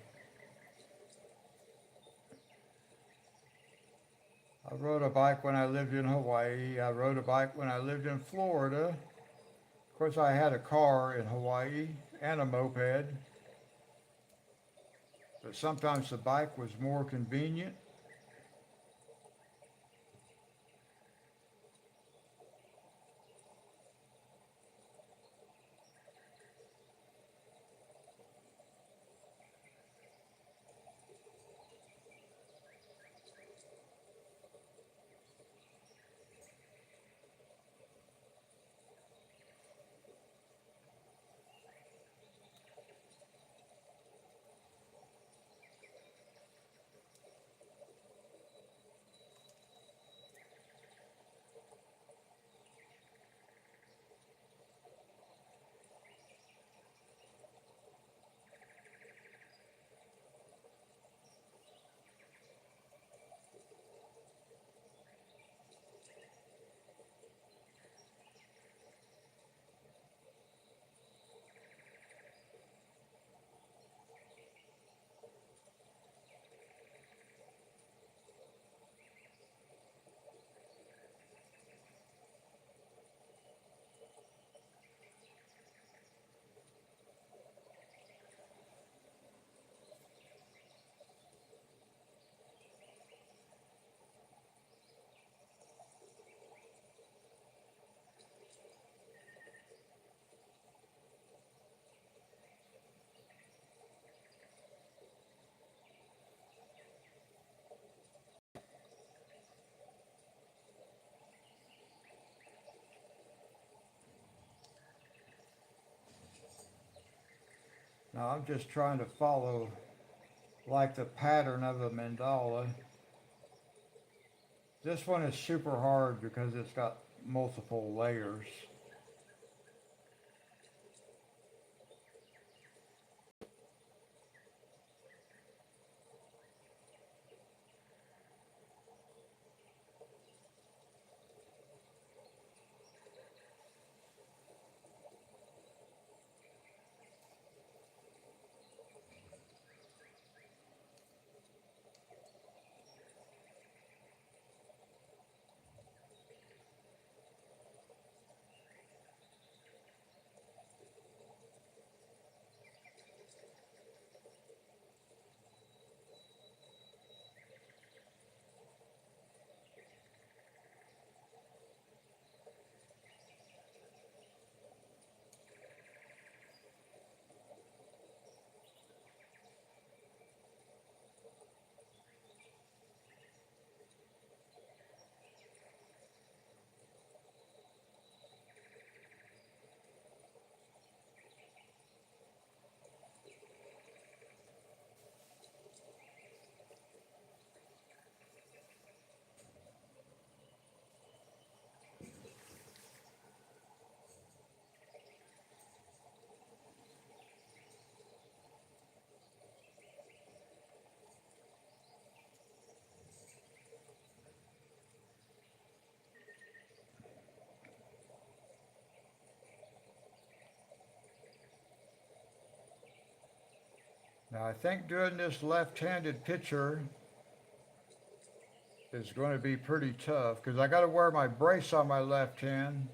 I rode a bike when I lived in Hawaii. I rode a bike when I lived in Florida. Of course, I had a car in Hawaii and a moped, but sometimes the bike was more convenient. Now I'm just trying to follow like the pattern of the mandala. This one is super hard because it's got multiple layers. Now I think doing this left-handed picture is going to be pretty tough because I got to wear my brace on my left hand.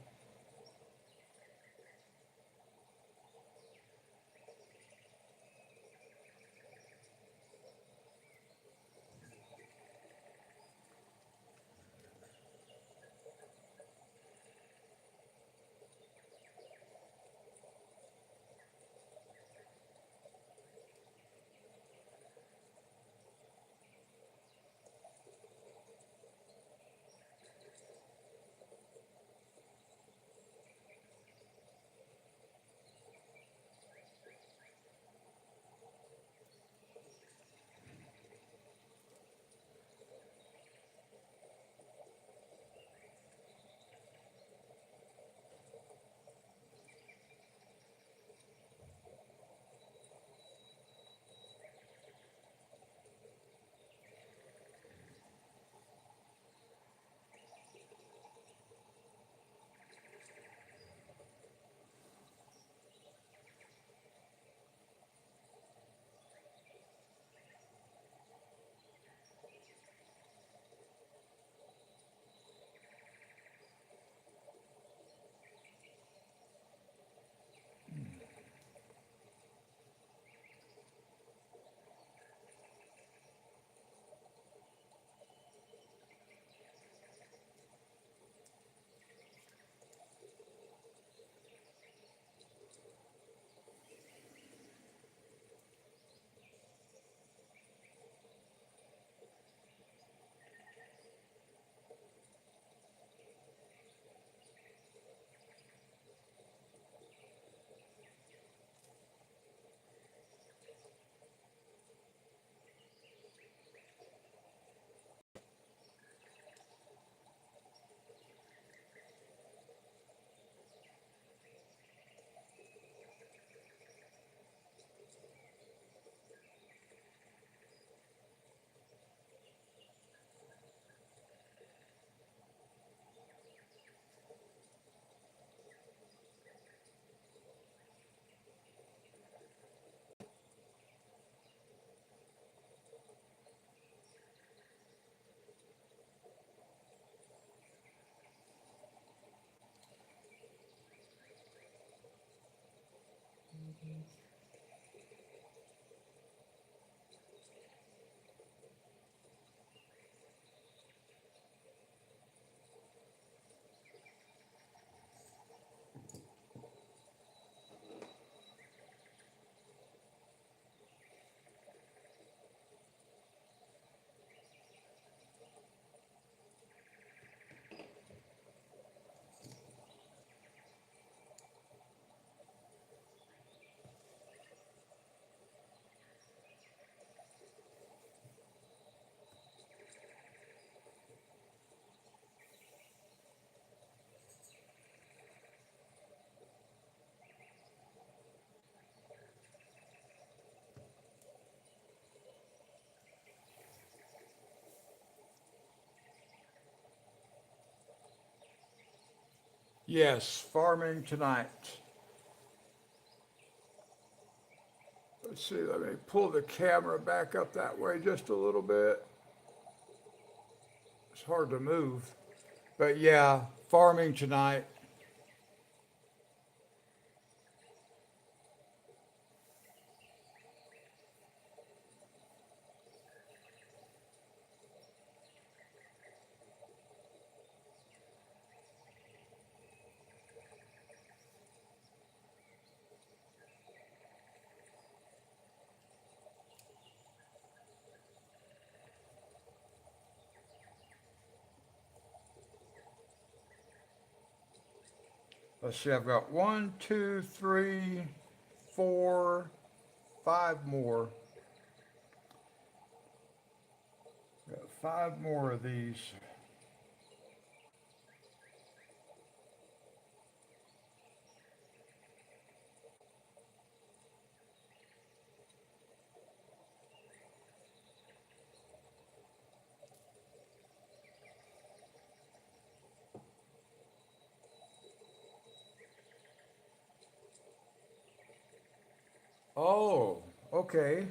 Yes, farming tonight. Let's see, let me pull the camera back up that way just a little bit. It's hard to move. But yeah, farming tonight. Let's see, I've got one, two, three, four, five more. Got five more of these. Oh, okay.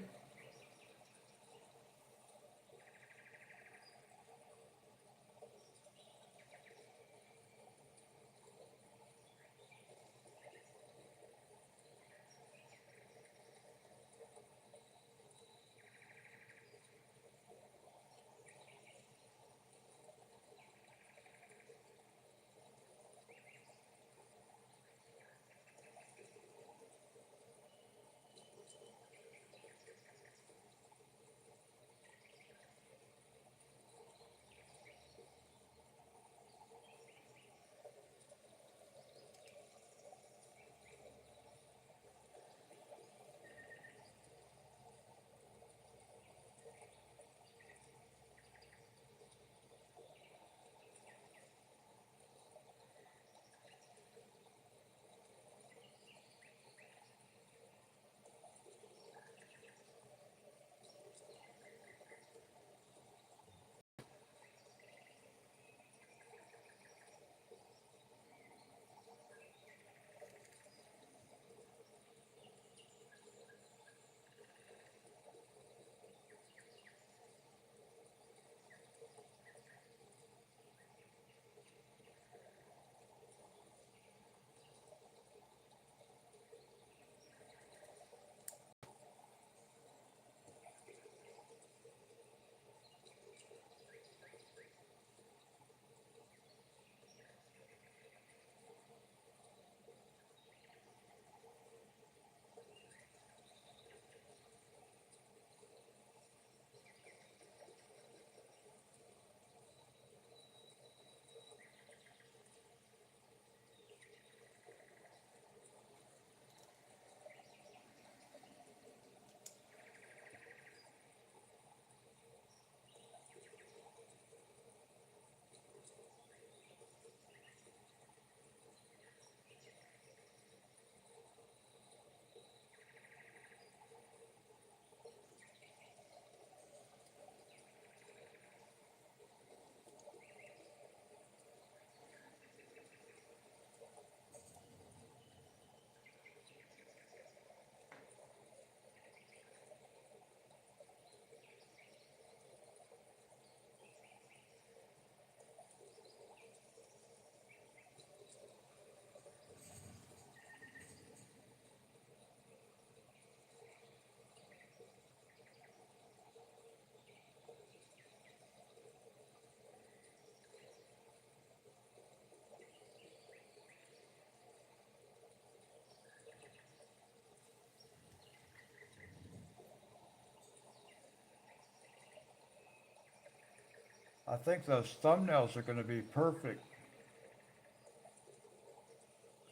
I think those thumbnails are going to be perfect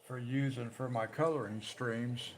for using for my coloring streams.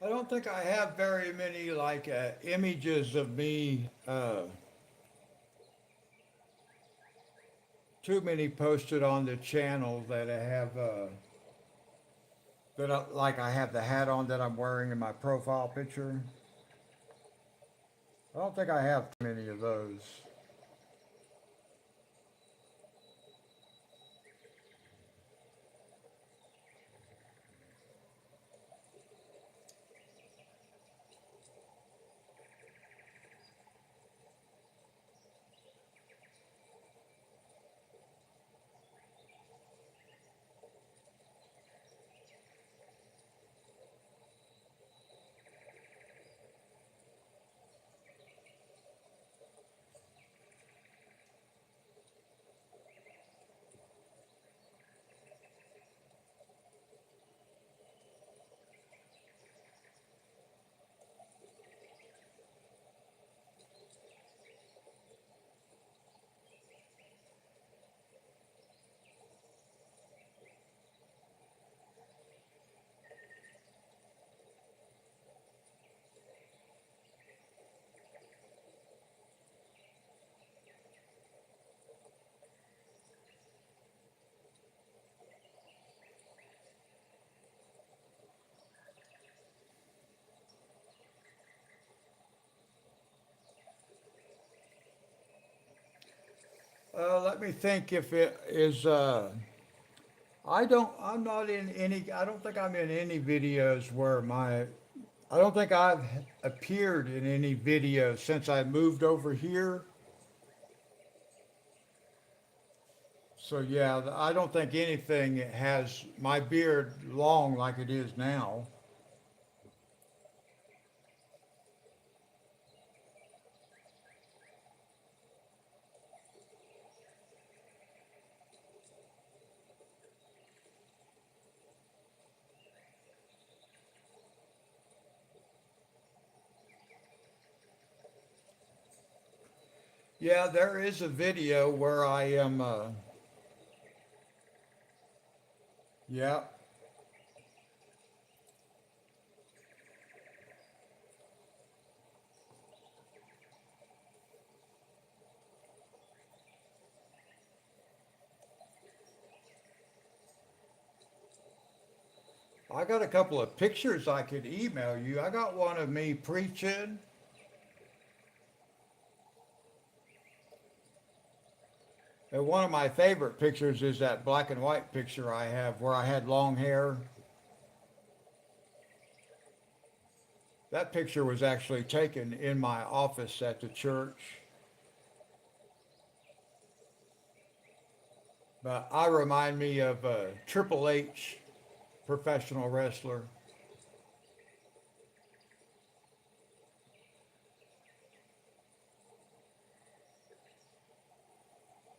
I don't think I have very many like images of me, too many posted on the channel that I have, like I have the hat on that I'm wearing in my profile picture. I don't think I have too many of those. Let me think if it is, I'm not in any, I don't think I'm in any videos where I don't think I've appeared in any videos since I moved over here. So yeah, I don't think anything has my beard long like it is now. Yeah, there is a video where I am, yeah, I got a couple of pictures I could email you. I got one of me preaching. And one of my favorite pictures is that black and white picture I have where I had long hair. That picture was actually taken in my office at the church. But I remind me of Triple H, professional wrestler.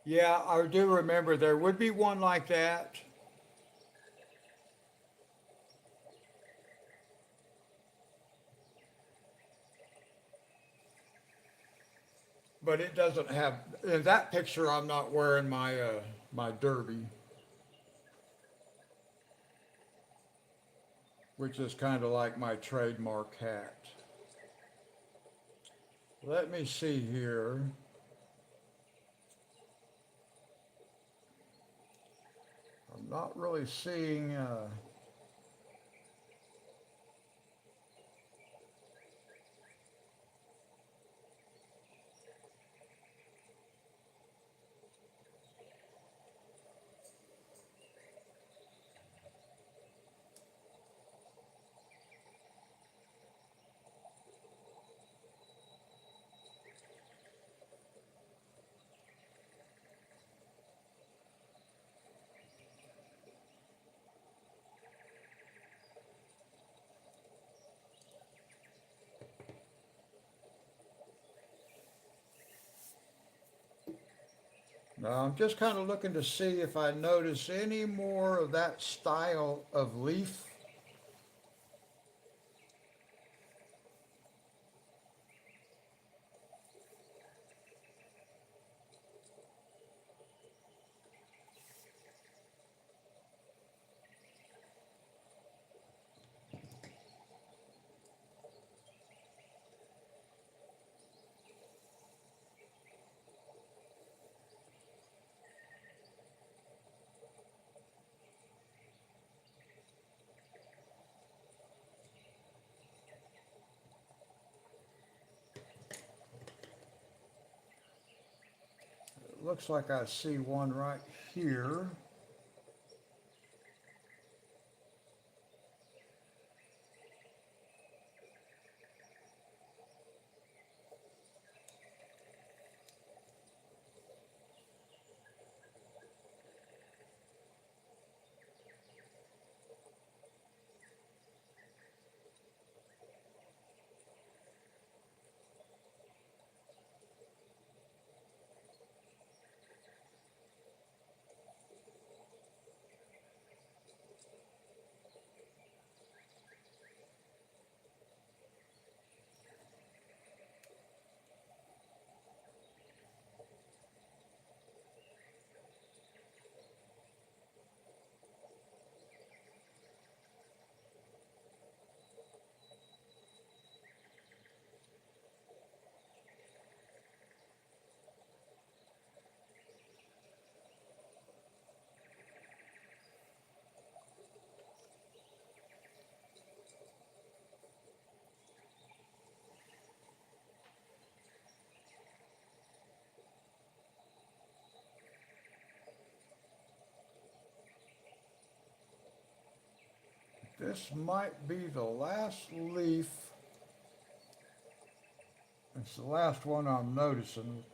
Yeah, I do remember there would be one like that, but it doesn't have, in that picture I'm not wearing my derby, which is kind of like my trademark hat. Let me see here. I'm not really seeing, no, I'm just kind of looking to see if I notice any more of that style of leaf. looks like I see one right here. This might be the last leaf. It's the last one I'm noticing.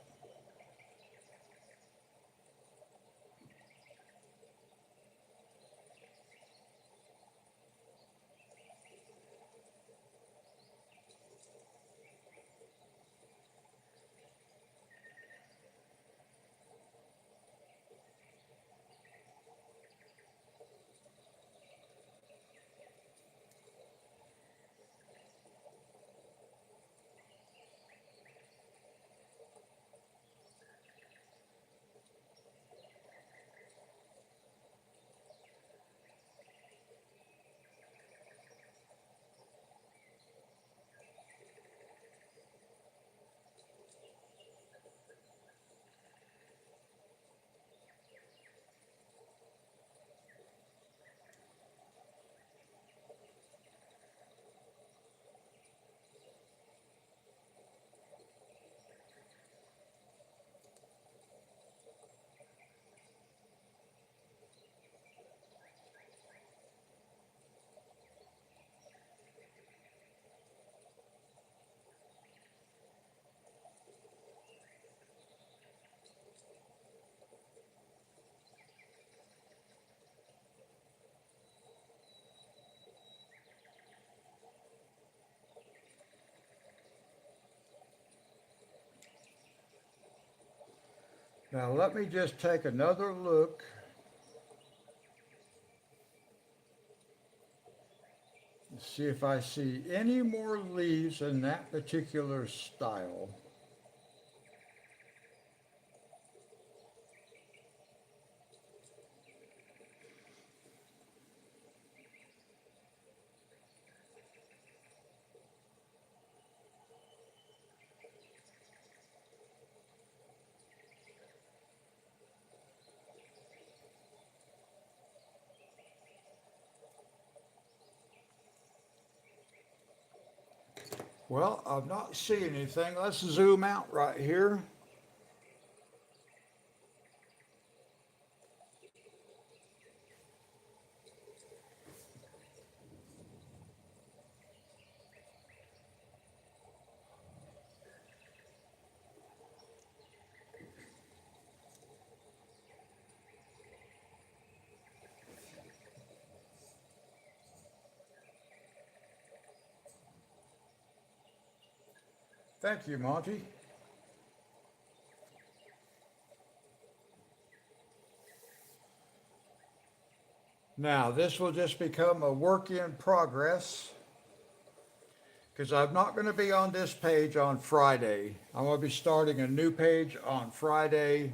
Now let me just take another look and see if I see any more leaves in that particular style. Well, I'm not seeing anything. Let's zoom out right here. Thank you, Monty. Now, this will just become a work in progress because I'm not going to be on this page on Friday. I'm going to be starting a new page on Friday.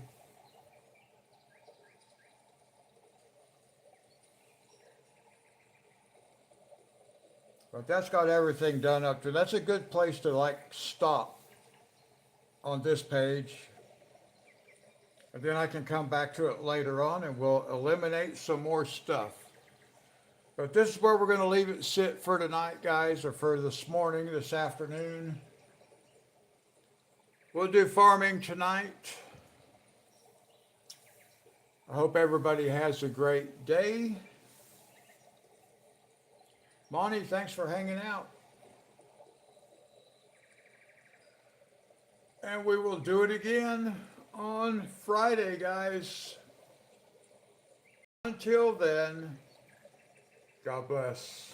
But that's got everything done up to. That's a good place to like stop on this page. And then I can come back to it later on and we'll eliminate some more stuff. But this is where we're going to leave it sit for tonight, guys, or for this morning, this afternoon. We'll do farming tonight. I hope everybody has a great day. Monty, thanks for hanging out. And we will do it again on Friday, guys. Until then, God bless.